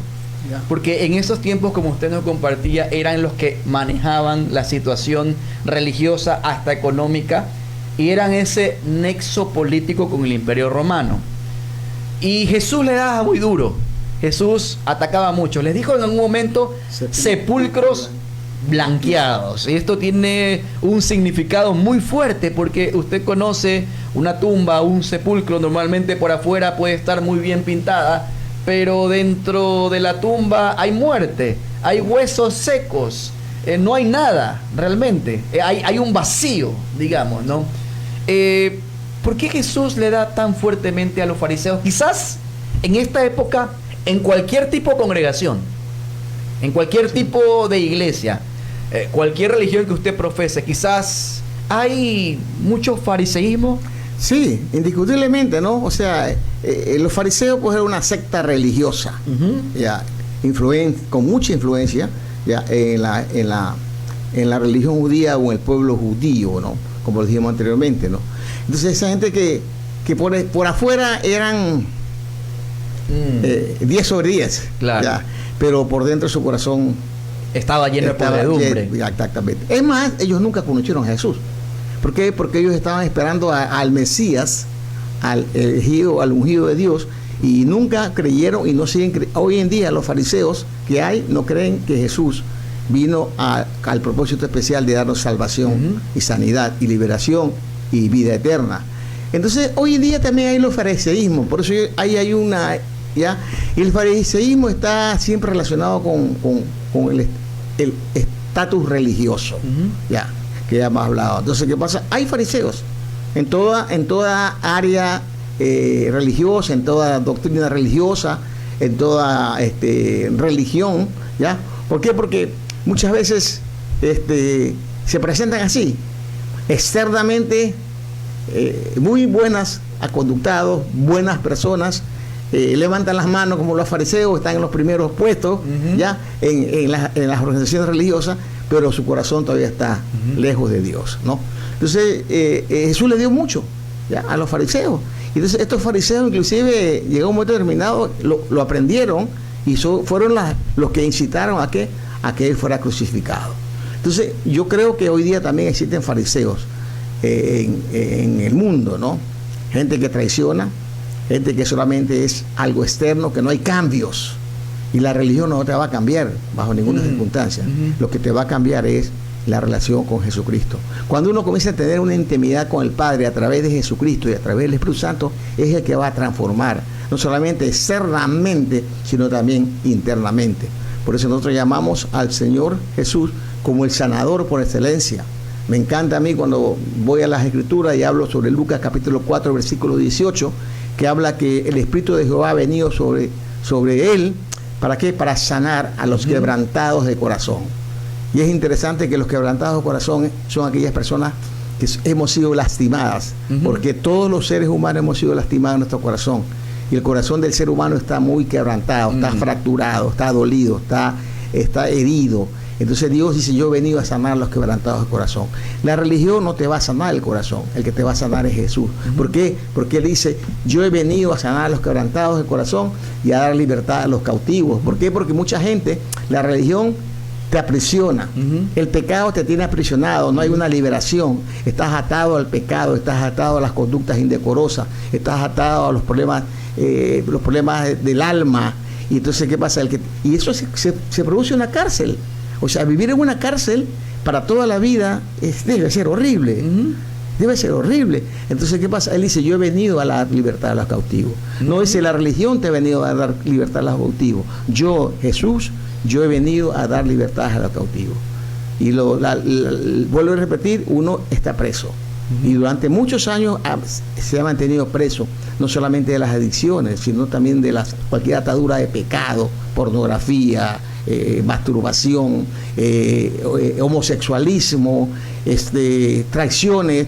porque en esos tiempos, como usted nos compartía, eran los que manejaban la situación religiosa hasta económica y eran ese nexo político con el Imperio Romano. Y Jesús le daba muy duro. Jesús atacaba mucho. Les dijo en algún momento sepulcros blanqueados. Y esto tiene un significado muy fuerte, porque usted conoce una tumba, un sepulcro, normalmente por afuera puede estar muy bien pintada, pero dentro de la tumba hay muerte, hay huesos secos, no hay nada realmente, hay un vacío, digamos, ¿no? ¿Por qué Jesús le da tan fuertemente a los fariseos? Quizás en esta época, en cualquier tipo de congregación, en cualquier tipo de iglesia, cualquier religión que usted profese, quizás hay mucho fariseísmo. Sí, indiscutiblemente, ¿no? O sea, los fariseos pues era una secta religiosa, ya, con mucha influencia, ya, en la religión judía o en el pueblo judío, ¿no? Como lo dijimos anteriormente, ¿no? Entonces esa gente que por afuera eran 10 sobre 10, claro, ya, pero por dentro su corazón estaba lleno de podredumbre. Exactamente. Es más, ellos nunca conocieron a Jesús. ¿Por qué? Porque ellos estaban esperando al Mesías, al ungido de Dios, y nunca creyeron y no siguen hoy en día los fariseos que hay no creen que Jesús vino al propósito especial de darnos salvación y sanidad y liberación y vida eterna. Entonces hoy en día también hay los fariseísmos, por eso ahí hay una, ¿ya? Y el fariseísmo está siempre relacionado con el estatus religioso, ya, que ya hemos hablado. Entonces, ¿qué pasa? Hay fariseos en toda área religiosa, en toda doctrina religiosa, en toda religión, ¿ya? ¿Por qué? Porque muchas veces se presentan así, externamente muy buenas, aconductados, buenas personas, levantan las manos como los fariseos, están en los primeros puestos, ya, en las organizaciones religiosas, pero su corazón todavía está lejos de Dios, ¿no? Entonces Jesús le dio mucho, ya, a los fariseos. Entonces estos fariseos inclusive llegó un momento determinado, lo aprendieron y fueron los que incitaron a que él fuera crucificado. Entonces yo creo que hoy día también existen fariseos en el mundo, ¿no? Gente que traiciona, gente que solamente es algo externo, que no hay cambios. Y la religión no te va a cambiar bajo ninguna circunstancia. Lo que te va a cambiar es la relación con Jesucristo. Cuando uno comienza a tener una intimidad con el Padre a través de Jesucristo y a través del Espíritu Santo, es el que va a transformar, no solamente externamente, sino también internamente. Por eso nosotros llamamos al Señor Jesús como el sanador por excelencia. Me encanta a mí cuando voy a las Escrituras y hablo sobre Lucas capítulo 4, versículo 18, que habla que el Espíritu de Jehová ha venido sobre él. ¿Para qué? Para sanar a los quebrantados de corazón. Y es interesante que los quebrantados de corazón son aquellas personas que hemos sido lastimadas, porque todos los seres humanos hemos sido lastimados en nuestro corazón. Y el corazón del ser humano está muy quebrantado, está fracturado, está dolido, está herido. Entonces Dios dice, yo he venido a sanar a los quebrantados de corazón. La religión no te va a sanar el corazón, el que te va a sanar es Jesús. ¿Por qué? Porque Él dice, yo he venido a sanar a los quebrantados de corazón y a dar libertad a los cautivos. ¿Por qué? Porque mucha gente, la religión te aprisiona, el pecado te tiene aprisionado, no hay una liberación, estás atado al pecado, estás atado a las conductas indecorosas, estás atado a los problemas del alma. Y entonces, ¿qué pasa? Y eso se produce una cárcel. O sea, vivir en una cárcel para toda la vida debe ser horrible. Debe ser horrible. Entonces, ¿qué pasa? Él dice, yo he venido a dar libertad a los cautivos. No dice, la religión te ha venido a dar libertad a los cautivos. Yo, Jesús, yo he venido a dar libertad a los cautivos. Y vuelvo a repetir, uno está preso. Y durante muchos años se ha mantenido preso, no solamente de las adicciones, sino también de cualquier atadura de pecado, pornografía, masturbación, homosexualismo, traiciones,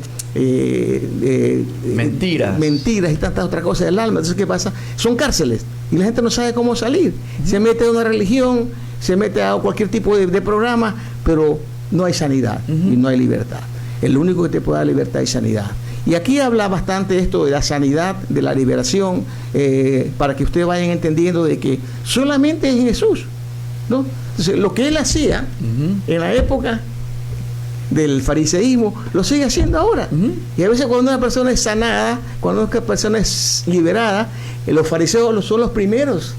mentiras y tantas otras cosas del alma. Entonces, ¿qué pasa? Son cárceles y la gente no sabe cómo salir. Se mete a una religión, se mete a cualquier tipo de programa, pero no hay sanidad y no hay libertad. El único que te puede dar libertad y sanidad. Y aquí habla bastante esto de la sanidad, de la liberación, para que ustedes vayan entendiendo de que solamente es en Jesús, ¿no? Entonces, lo que él hacía en la época del fariseísmo, lo sigue haciendo ahora. Y a veces cuando una persona es sanada, cuando una persona es liberada, los fariseos son los primeros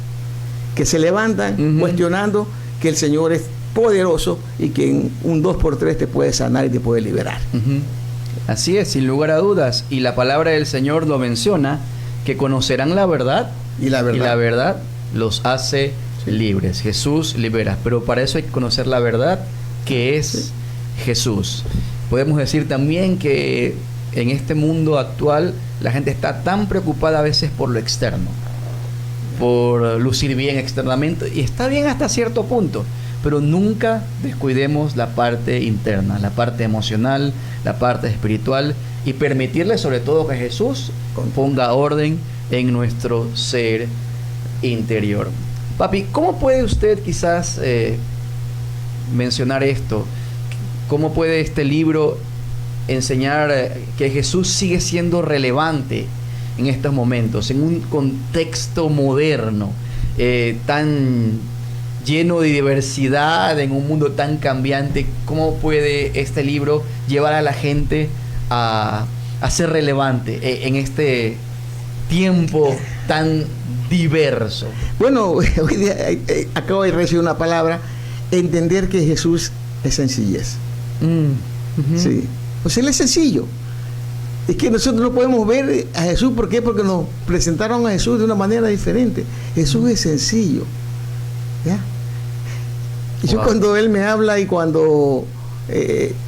que se levantan cuestionando que el Señor poderoso y que en un 2x3 te puede sanar y te puede liberar. Así es, sin lugar a dudas. Y la palabra del Señor lo menciona, que conocerán la verdad Y la verdad. los hace libres. Jesús libera, pero para eso hay que conocer la verdad, que es Jesús. Podemos decir también que en este mundo actual la gente está tan preocupada a veces por lo externo, por lucir bien externamente, y está bien hasta cierto punto, pero nunca descuidemos la parte interna, la parte emocional, la parte espiritual, y permitirle sobre todo que Jesús ponga orden en nuestro ser interior. Papi, ¿cómo puede usted quizás mencionar esto? ¿Cómo puede este libro enseñar que Jesús sigue siendo relevante en estos momentos, en un contexto moderno, tan lleno de diversidad, en un mundo tan cambiante? ¿Cómo puede este libro llevar a la gente a ser relevante en este tiempo tan diverso? Bueno, hoy día acabo de recibir una palabra, entender que Jesús es sencillez. Sí, pues Él es sencillo. Es que nosotros no podemos ver a Jesús, ¿por qué? Porque nos presentaron a Jesús de una manera diferente. Jesús es sencillo, ¿ya? Y yo cuando Él me habla y cuando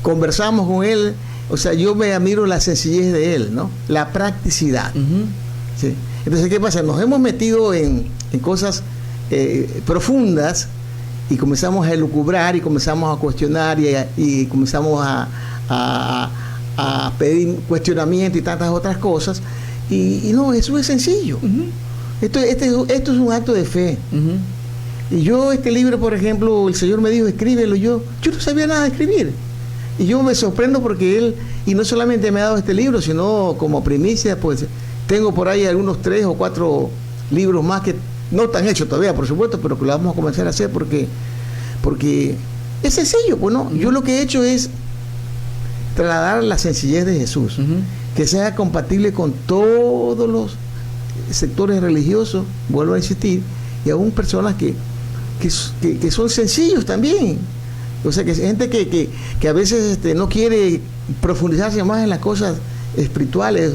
conversamos con Él, o sea, yo me admiro la sencillez de Él, ¿no? La practicidad. ¿Sí? Entonces, ¿qué pasa? Nos hemos metido en cosas profundas y comenzamos a elucubrar y comenzamos a cuestionar y comenzamos a pedir cuestionamiento y tantas otras cosas. Y no, Jesús es sencillo. Esto es un acto de fe. Y yo, este libro, por ejemplo, el Señor me dijo, escríbelo. Yo no sabía nada de escribir. Y yo me sorprendo porque Él, y no solamente me ha dado este libro, sino como primicia, pues tengo por ahí algunos 3 o 4 libros más que no están hechos todavía, por supuesto, pero que lo vamos a comenzar a hacer porque es sencillo, pues no. Yo lo que he hecho es trasladar la sencillez de Jesús, que sea compatible con todos los sectores religiosos, vuelvo a insistir, y aún personas que son sencillos también. O sea, que hay gente que a veces no quiere profundizarse más en las cosas espirituales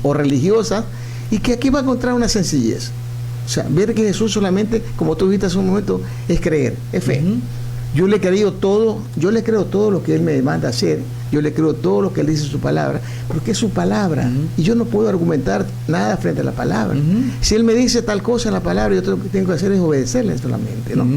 o religiosas, y que aquí va a encontrar una sencillez. O sea, ver que Jesús solamente, como tú dijiste hace un momento, es creer, es fe. Yo le creo todo lo que Él me manda hacer, yo le creo todo lo que Él dice en su palabra, porque es su palabra, y yo no puedo argumentar nada frente a la palabra. Si Él me dice tal cosa en la palabra, yo lo que tengo que hacer es obedecerle solamente, ¿no?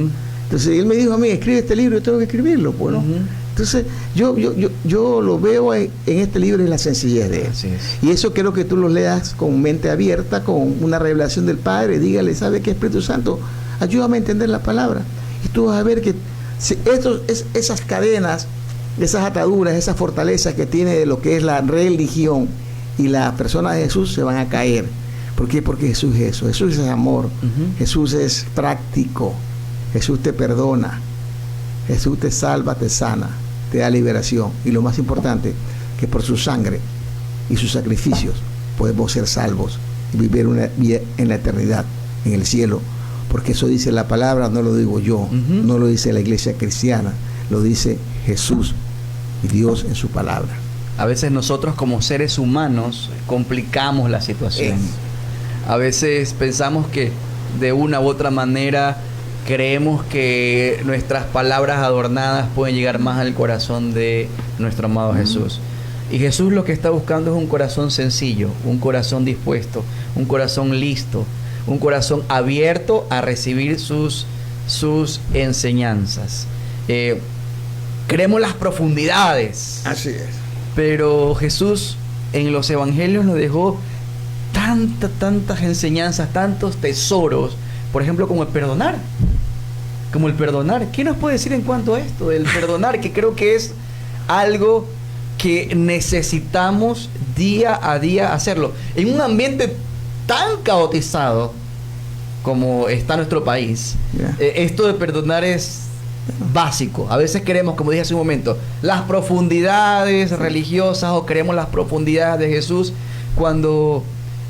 Entonces Él me dijo a mí, escribe este libro, yo tengo que escribirlo, pues, ¿no? Entonces yo lo veo en este libro, en la sencillez de Él. Y eso quiero que tú lo leas con mente abierta, con una revelación del Padre. Dígale, ¿sabe qué, Espíritu Santo? Ayúdame a entender la palabra. Y tú vas a ver que esas cadenas, esas ataduras, esas fortalezas que tiene de lo que es la religión y la persona de Jesús se van a caer. ¿Por qué? Porque Jesús es eso. Jesús es amor. Jesús es práctico. Jesús te perdona. Jesús te salva, te sana, te da liberación. Y lo más importante, que por su sangre y sus sacrificios podemos ser salvos y vivir una vida en la eternidad, en el cielo. Porque eso dice la palabra, no lo digo yo, no lo dice la iglesia cristiana, lo dice Jesús y Dios en su palabra. A veces nosotros como seres humanos complicamos la situación. A veces pensamos que de una u otra manera creemos que nuestras palabras adornadas pueden llegar más al corazón de nuestro amado Jesús. Y Jesús lo que está buscando es un corazón sencillo, un corazón dispuesto, un corazón listo, un corazón abierto a recibir sus enseñanzas. Creemos las profundidades. Así es. Pero Jesús en los evangelios nos dejó tantas enseñanzas, tantos tesoros, por ejemplo, como el perdonar. ¿Qué nos puede decir en cuanto a esto del perdonar? Que creo que es algo que necesitamos día a día hacerlo. En un ambiente tan caotizado como está nuestro país, esto de perdonar es básico. A veces queremos, como dije hace un momento, las profundidades religiosas, o queremos las profundidades de Jesús, cuando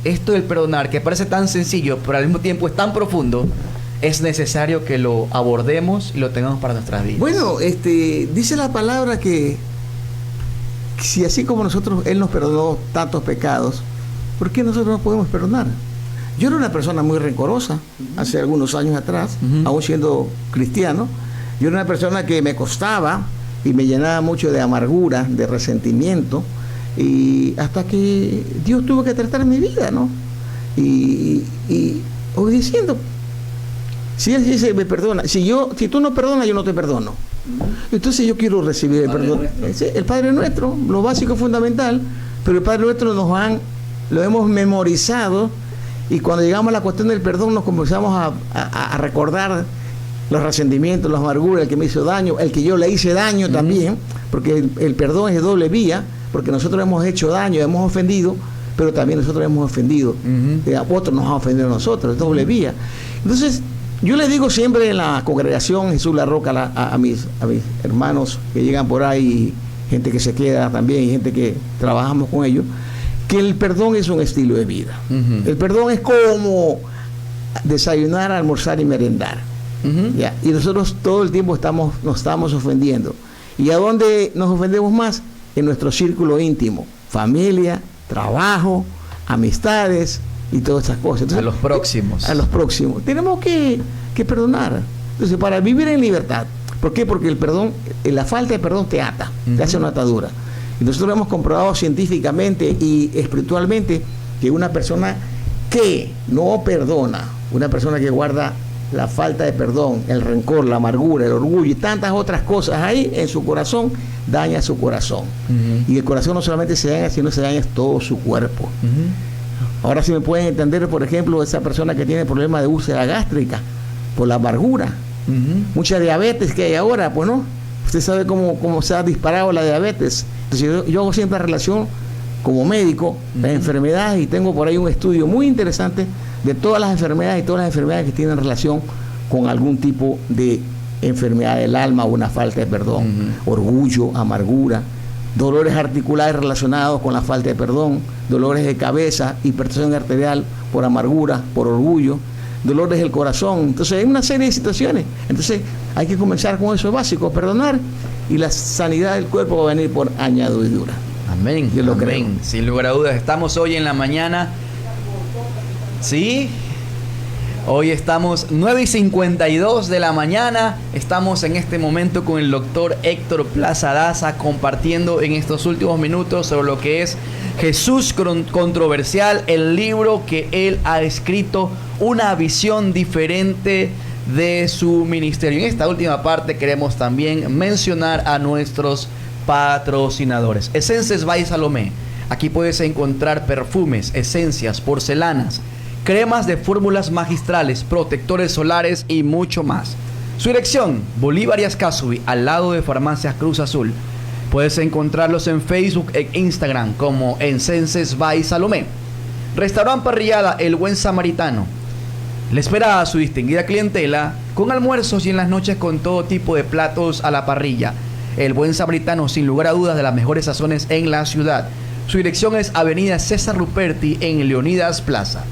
esto del perdonar, que parece tan sencillo, pero al mismo tiempo es tan profundo, es necesario que lo abordemos y lo tengamos para nuestras vidas? Bueno, dice la palabra que si así como nosotros, Él nos perdonó tantos pecados, ¿por qué nosotros no podemos perdonar? Yo era una persona muy rencorosa hace algunos años atrás, aún siendo cristiano. Yo era una persona que me costaba y me llenaba mucho de amargura, de resentimiento, y hasta que Dios tuvo que tratar mi vida, ¿no? Y obedeciendo. Si Él dice, me perdona, si tú no perdonas, yo no te perdono. Entonces yo quiero recibir el perdón. El Padre Nuestro, lo básico, fundamental, pero el Padre Nuestro lo hemos memorizado, y cuando llegamos a la cuestión del perdón nos comenzamos a recordar los resentimientos, las amarguras, el que me hizo daño, el que yo le hice daño también, porque el perdón es de doble vía, porque nosotros hemos hecho daño, hemos ofendido, pero también nosotros hemos ofendido, otros nos han ofendido a nosotros, es doble vía. Entonces, yo le digo siempre en la congregación Jesús La Roca a mis hermanos que llegan por ahí, gente que se queda también, y gente que trabajamos con ellos, que el perdón es un estilo de vida. El perdón es como desayunar, almorzar y merendar. ¿Ya? Y nosotros todo el tiempo nos estamos ofendiendo. ¿Y a dónde nos ofendemos más? En nuestro círculo íntimo, familia, trabajo, amistades y todas esas cosas. Entonces, a los próximos. Tenemos que perdonar. Entonces, para vivir en libertad. ¿Por qué? Porque el perdón, la falta de perdón te ata, te hace una atadura. Y nosotros hemos comprobado científicamente y espiritualmente que una persona que no perdona, una persona que guarda la falta de perdón, el rencor, la amargura, el orgullo y tantas otras cosas ahí en su corazón, daña su corazón. Y el corazón no solamente se daña, sino se daña todo su cuerpo. Ahora si me pueden entender, por ejemplo, esa persona que tiene problemas de úlcera gástrica por la amargura, mucha diabetes que hay ahora, pues no, usted sabe cómo se ha disparado la diabetes. Entonces yo hago siempre la relación como médico, las enfermedades, y tengo por ahí un estudio muy interesante de todas las enfermedades y todas las enfermedades que tienen relación con algún tipo de enfermedad del alma o una falta de perdón, orgullo, amargura, dolores articulares relacionados con la falta de perdón, dolores de cabeza, hipertensión arterial por amargura, por orgullo, dolores del corazón. Entonces hay una serie de situaciones. Entonces hay que comenzar con eso básico, perdonar, y la sanidad del cuerpo va a venir por añadidura. Amén. Yo lo creo. Sin lugar a dudas, estamos hoy en la mañana. ¿Sí? Hoy estamos 9:52 de la mañana. Estamos en este momento con el doctor Héctor Plaza Daza, compartiendo en estos últimos minutos sobre lo que es Jesús Controversial, el libro que él ha escrito, una visión diferente de su ministerio. En esta última parte queremos también mencionar a nuestros patrocinadores. Esencias by Salomé. Aquí puedes encontrar perfumes, esencias, porcelanas, cremas de fórmulas magistrales, protectores solares y mucho más. Su dirección, Bolívar y Ascasubi, al lado de Farmacias Cruz Azul. Puedes encontrarlos en Facebook e Instagram como Esencias by Salomé. Restaurante Parrillada El Buen Samaritano le espera a su distinguida clientela con almuerzos y en las noches con todo tipo de platos a la parrilla. El Buen Samaritano, sin lugar a dudas, de las mejores sazones en la ciudad. Su dirección es Avenida César Ruperti en Leonidas Plaza.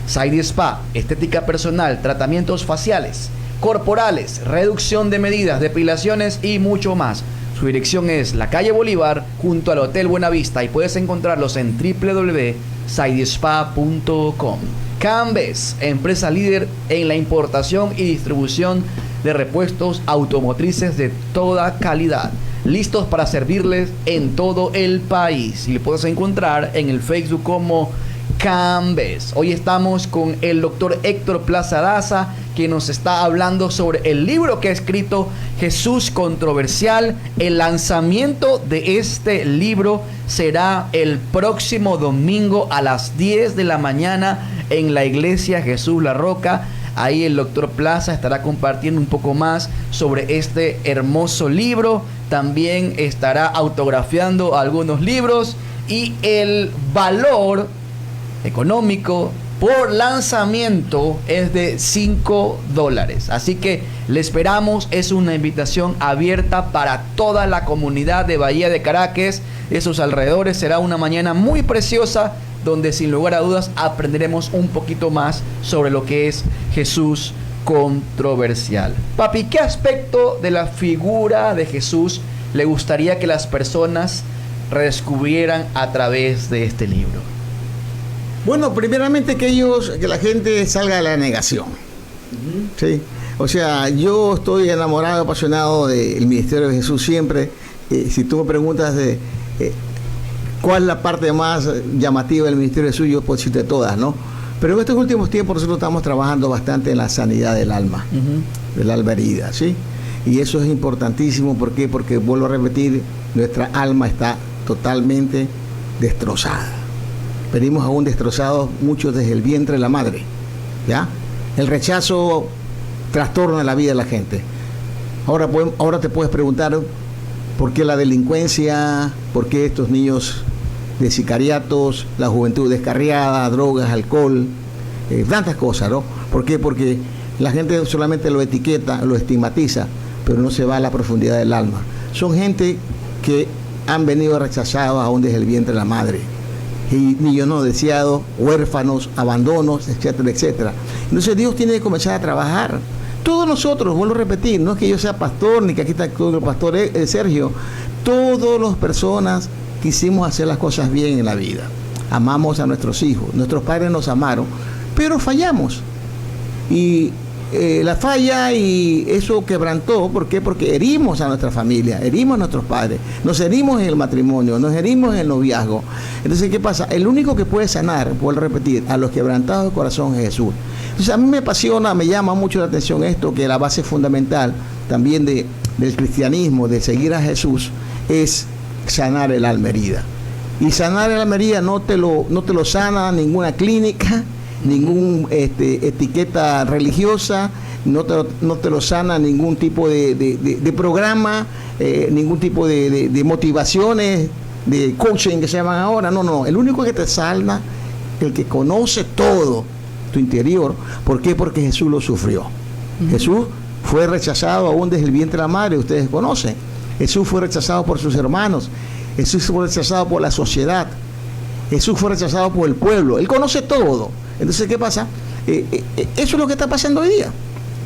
Side Spa, estética personal, tratamientos faciales, corporales, reducción de medidas, depilaciones y mucho más. Su dirección es la calle Bolívar junto al Hotel Buenavista, y puedes encontrarlos en www.sidespa.com. Cambes, empresa líder en la importación y distribución de repuestos automotrices de toda calidad, listos para servirles en todo el país, y le puedes encontrar en el Facebook como Cambes. Hoy estamos con el doctor Héctor Plaza Daza, que nos está hablando sobre el libro que ha escrito Jesús Controversial. El lanzamiento de este libro será el próximo domingo a las 10 de la mañana en la iglesia Jesús La Roca. Ahí el doctor Plaza estará compartiendo un poco más sobre este hermoso libro. También estará autografiando algunos libros, y el valor económico por lanzamiento es de $5. Así que le esperamos. Es una invitación abierta para toda la comunidad de Bahía de Caracas y sus alrededores. Será una mañana muy preciosa, donde sin lugar a dudas aprenderemos un poquito más sobre lo que es Jesús controversial. Papi, ¿qué aspecto de la figura de Jesús le gustaría que las personas redescubrieran a través de este libro? Bueno, primeramente que la gente salga de la negación. ¿Sí? O sea, yo estoy enamorado, apasionado del ministerio de Jesús siempre. Si tú me preguntas de cuál es la parte más llamativa del ministerio de Jesús, yo puedo decirte todas, ¿no? Pero en estos últimos tiempos nosotros estamos trabajando bastante en la sanidad del alma, del alma herida, ¿sí? Y eso es importantísimo. ¿Por qué? Porque, vuelvo a repetir, nuestra alma está totalmente destrozada. Venimos aún destrozados muchos desde el vientre de la madre, ¿ya? El rechazo trastorna la vida de la gente. Ahora te puedes preguntar por qué la delincuencia, por qué estos niños de sicariatos, la juventud descarriada, drogas, alcohol, tantas cosas, ¿no? ¿Por qué? Porque la gente solamente lo etiqueta, lo estigmatiza, pero no se va a la profundidad del alma. Son gente que han venido rechazados aún desde el vientre de la madre. Y niños no deseados, huérfanos, abandonos, etcétera, etcétera. Entonces Dios tiene que comenzar a trabajar. Todos nosotros, vuelvo a repetir, no es que yo sea pastor, ni que aquí está todo el pastor Sergio, todas las personas quisimos hacer las cosas bien en la vida. Amamos a nuestros hijos, nuestros padres nos amaron, pero fallamos. Y la falla y eso quebrantó. ¿Por qué? Porque herimos a nuestra familia, herimos a nuestros padres, nos herimos en el matrimonio, nos herimos en el noviazgo. Entonces, ¿qué pasa? El único que puede sanar, vuelvo a repetir, a los quebrantados de corazón es Jesús. Entonces, a mí me apasiona, me llama mucho la atención esto, que la base fundamental también del cristianismo, de seguir a Jesús, es sanar el alma herida. Y sanar el alma herida no te lo sana ninguna clínica, ninguna etiqueta religiosa, no te lo sana ningún tipo de programa, ningún tipo de motivaciones, de coaching que se llaman ahora. No, el único que te sana, el que conoce todo tu interior. ¿Por qué? Porque Jesús lo sufrió. Jesús fue rechazado aún desde el vientre de la madre, ustedes conocen. Jesús fue rechazado por sus hermanos, Jesús fue rechazado por la sociedad, Jesús fue rechazado por el pueblo. Él conoce todo. Entonces, ¿qué pasa? Eso es lo que está pasando hoy día.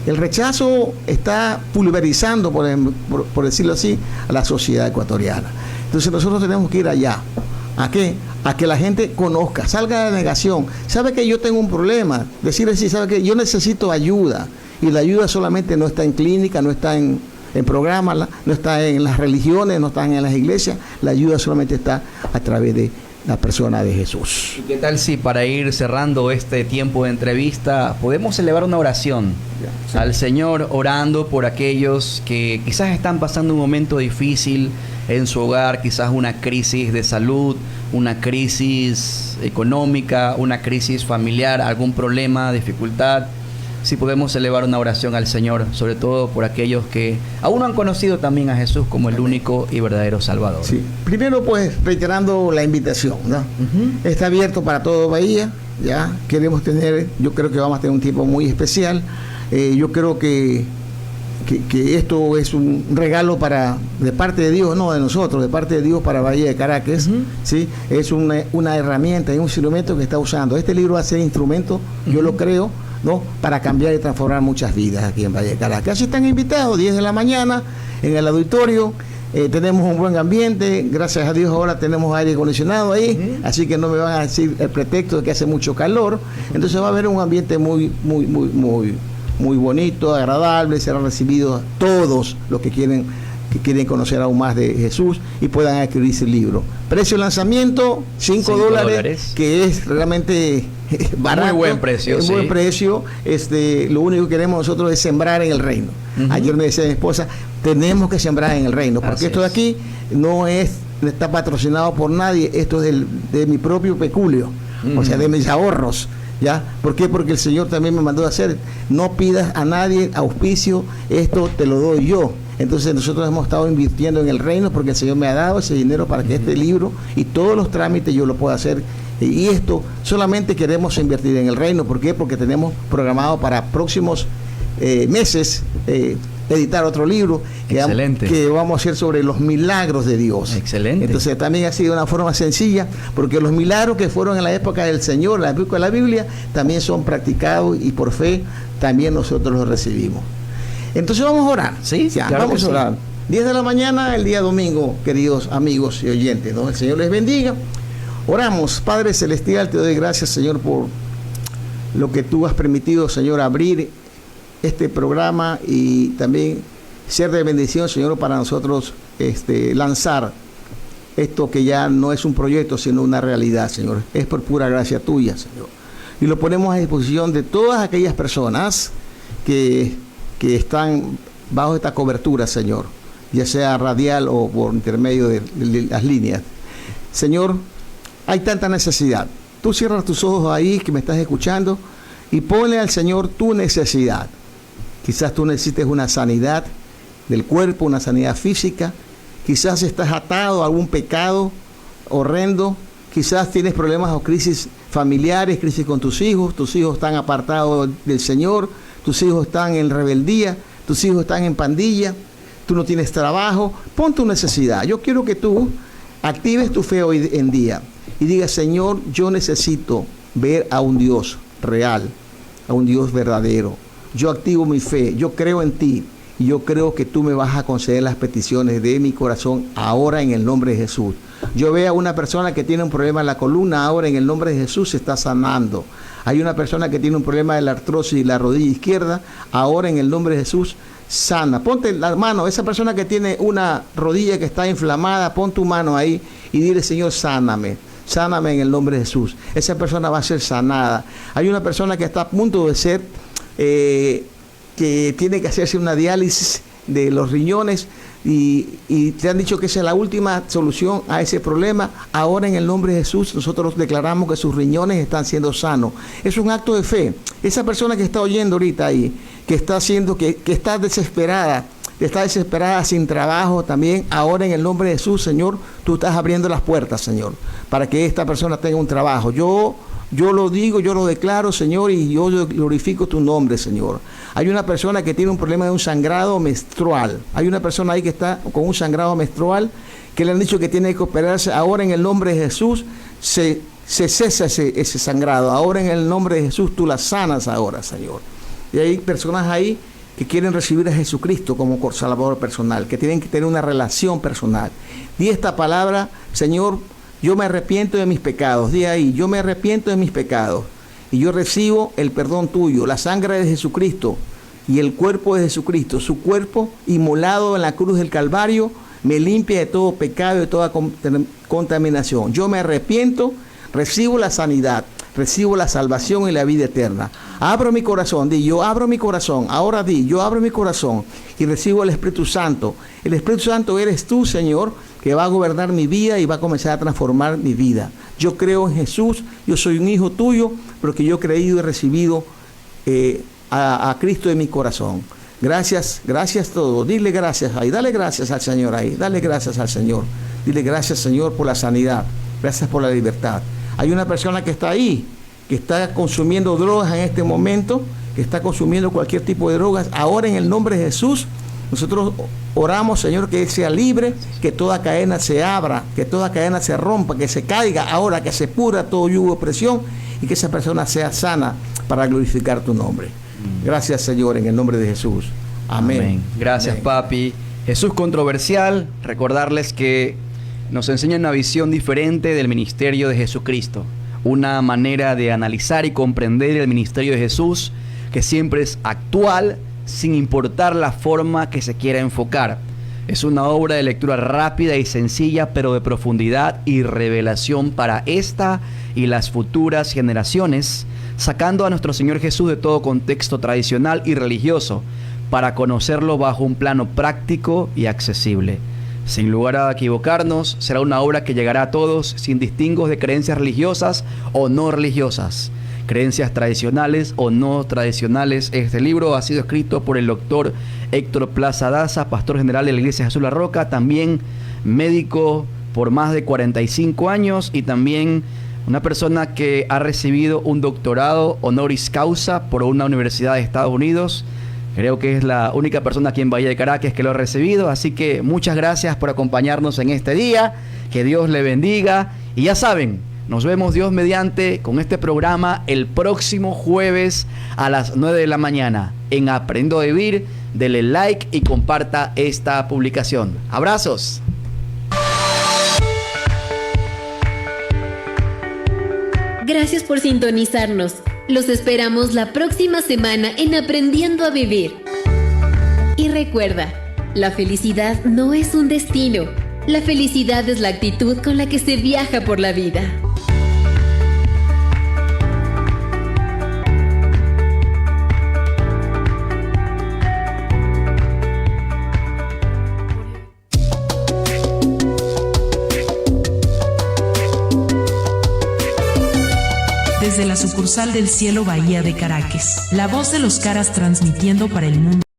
El rechazo está pulverizando, por decirlo así, a la sociedad ecuatoriana. Entonces nosotros tenemos que ir allá. ¿A qué? A que la gente conozca, salga de la negación. ¿Sabe que yo tengo un problema? Decirle así, ¿sabe que yo necesito ayuda? Y la ayuda solamente no está en clínica, no está en programas, no está en las religiones, no está en las iglesias. La ayuda solamente está a través de la persona de Jesús. ¿Y qué tal si para ir cerrando este tiempo de entrevista podemos elevar una oración al Señor, orando por aquellos que quizás están pasando un momento difícil en su hogar, quizás una crisis de salud, una crisis económica, una crisis familiar, algún problema, dificultad? Si podemos elevar una oración al Señor, sobre todo por aquellos que aún no han conocido también a Jesús como el único y verdadero Salvador. Sí. Primero, pues, reiterando la invitación, ¿no? Está abierto para todo Bahía, ya queremos tener, yo creo que vamos a tener un tiempo muy especial. Yo creo que esto es un regalo de parte de Dios, no de nosotros, de parte de Dios para Bahía de Caracas, ¿sí? Es una herramienta y un instrumento que está usando. Este libro va a ser instrumento, yo lo creo, ¿no? Para cambiar y transformar muchas vidas aquí en Bahía de Caracas. Así están invitados, 10 de la mañana, en el auditorio. Tenemos un buen ambiente, gracias a Dios ahora tenemos aire acondicionado ahí, así que no me van a decir el pretexto de que hace mucho calor. Entonces va a haber un ambiente muy bonito, agradable. Serán recibidos todos los que quieren conocer aún más de Jesús y puedan adquirirse el libro. Precio de lanzamiento, $5, que es realmente barato. Muy buen precio. Es buen precio. Lo único que queremos nosotros es sembrar en el reino. Ayer me decía mi esposa, tenemos que sembrar en el reino, porque Así esto de aquí no está patrocinado por nadie, esto es de mi propio peculio, o sea, de mis ahorros. ¿Ya? ¿Por qué? Porque el Señor también me mandó a hacer, no pidas a nadie auspicio, esto te lo doy yo. Entonces nosotros hemos estado invirtiendo en el reino porque el Señor me ha dado ese dinero para que este libro y todos los trámites yo lo pueda hacer. Y esto solamente queremos invertir en el reino. ¿Por qué? Porque tenemos programado para próximos meses editar otro libro Excelente. que vamos a hacer sobre los milagros de Dios. Excelente. Entonces también ha sido una forma sencilla, porque los milagros que fueron en la época del Señor, la época de la Biblia, también son practicados y por fe también nosotros los recibimos. Entonces vamos a orar. Sí, Ya, claro vamos que a sí. orar. 10 de la mañana, el día domingo, queridos amigos y oyentes, ¿no? El Señor les bendiga. Oramos. Padre Celestial, te doy gracias, Señor, por lo que tú has permitido, Señor, abrir este programa y también ser de bendición, Señor, para nosotros lanzar esto que ya no es un proyecto, sino una realidad, Señor. Es por pura gracia tuya, Señor. Y lo ponemos a disposición de todas aquellas personas que están bajo esta cobertura, Señor, ya sea radial o por intermedio de las líneas. Señor, hay tanta necesidad. Tú cierras tus ojos ahí que me estás escuchando y ponle al Señor tu necesidad. Quizás tú necesites una sanidad del cuerpo, una sanidad física. Quizás estás atado a algún pecado horrendo. Quizás tienes problemas o crisis familiares, crisis con tus hijos están apartados del Señor, tus hijos están en rebeldía, tus hijos están en pandilla, tú no tienes trabajo. Pon tu necesidad. Yo quiero que tú actives tu fe hoy en día y digas: Señor, yo necesito ver a un Dios real, a un Dios verdadero. Yo activo mi fe, yo creo en ti y yo creo que tú me vas a conceder las peticiones de mi corazón ahora en el nombre de Jesús. Yo veo a una persona que tiene un problema en la columna, ahora en el nombre de Jesús se está sanando. Hay una persona que tiene un problema de la artrosis y la rodilla izquierda, ahora en el nombre de Jesús sana. Ponte la mano, esa persona que tiene una rodilla que está inflamada, pon tu mano ahí y dile: Señor, sáname. Sáname en el nombre de Jesús. Esa persona va a ser sanada. Hay una persona que está a punto de ser, que tiene que hacerse una diálisis de los riñones y te han dicho que esa es la última solución a ese problema. Ahora en el nombre de Jesús nosotros declaramos que sus riñones están siendo sanos. Es un acto de fe. Esa persona que está oyendo ahorita ahí, que está haciendo, que está desesperada sin trabajo también, ahora en el nombre de Jesús, Señor, tú estás abriendo las puertas, Señor, para que esta persona tenga un trabajo. Yo lo digo, yo lo declaro, Señor, y yo glorifico tu nombre, Señor. Hay una persona que tiene un problema de un sangrado menstrual. Hay una persona ahí que está con un sangrado menstrual, que le han dicho que tiene que operarse. Ahora en el nombre de Jesús se cesa ese sangrado. Ahora en el nombre de Jesús tú la sanas ahora, Señor. Y hay personas ahí que quieren recibir a Jesucristo como Salvador personal, que tienen que tener una relación personal. Di esta palabra: Señor, yo me arrepiento de mis pecados. Di ahí: yo me arrepiento de mis pecados y yo recibo el perdón tuyo, la sangre de Jesucristo y el cuerpo de Jesucristo, su cuerpo inmolado en la cruz del Calvario, me limpia de todo pecado y de toda contaminación. Yo me arrepiento, recibo la sanidad, recibo la salvación y la vida eterna. Abro mi corazón, di: yo abro mi corazón. Ahora di: yo abro mi corazón y recibo el Espíritu Santo. El Espíritu Santo eres tú, Señor, que va a gobernar mi vida y va a comenzar a transformar mi vida. Yo creo en Jesús, yo soy un hijo tuyo, porque yo he creído y recibido a Cristo en mi corazón. Gracias, gracias todo. Dile gracias ahí, dale gracias al Señor ahí, dale gracias al Señor. Dile: gracias, Señor, por la sanidad, gracias por la libertad. Hay una persona que está ahí, que está consumiendo drogas en este momento, que está consumiendo cualquier tipo de drogas. Ahora en el nombre de Jesús, nosotros oramos, Señor, que sea libre, que toda cadena se abra, que toda cadena se rompa, que se caiga ahora, que se pudra todo yugo de opresión y que esa persona sea sana para glorificar tu nombre. Gracias, Señor, en el nombre de Jesús. Amén. Amén. Gracias, Amén. papi. Jesús controversial. Recordarles que nos enseña una visión diferente del ministerio de Jesucristo. Una manera de analizar y comprender el ministerio de Jesús que siempre es actual, sin importar la forma que se quiera enfocar. Es una obra de lectura rápida y sencilla, pero de profundidad y revelación para esta y las futuras generaciones, sacando a nuestro Señor Jesús de todo contexto tradicional y religioso, para conocerlo bajo un plano práctico y accesible. Sin lugar a equivocarnos, será una obra que llegará a todos sin distingos de creencias religiosas o no religiosas, creencias tradicionales o no tradicionales. Este libro ha sido escrito por el doctor Héctor Plaza Daza, pastor general de la Iglesia Jesús La Roca, también médico por más de 45 años y también una persona que ha recibido un doctorado honoris causa por una universidad de Estados Unidos. Creo que es la única persona aquí en Bahía de Caracas que lo ha recibido, así que muchas gracias por acompañarnos en este día, que Dios le bendiga, y ya saben, nos vemos Dios mediante con este programa el próximo jueves a las 9 de la mañana en Aprendo a Vivir. Dele like y comparta esta publicación. Abrazos. Gracias por sintonizarnos. Los esperamos la próxima semana en Aprendiendo a Vivir. Y recuerda, la felicidad no es un destino. La felicidad es la actitud con la que se viaja por la vida. Desde la sucursal del Cielo Bahía de Caracas, la voz de los Caras transmitiendo para el mundo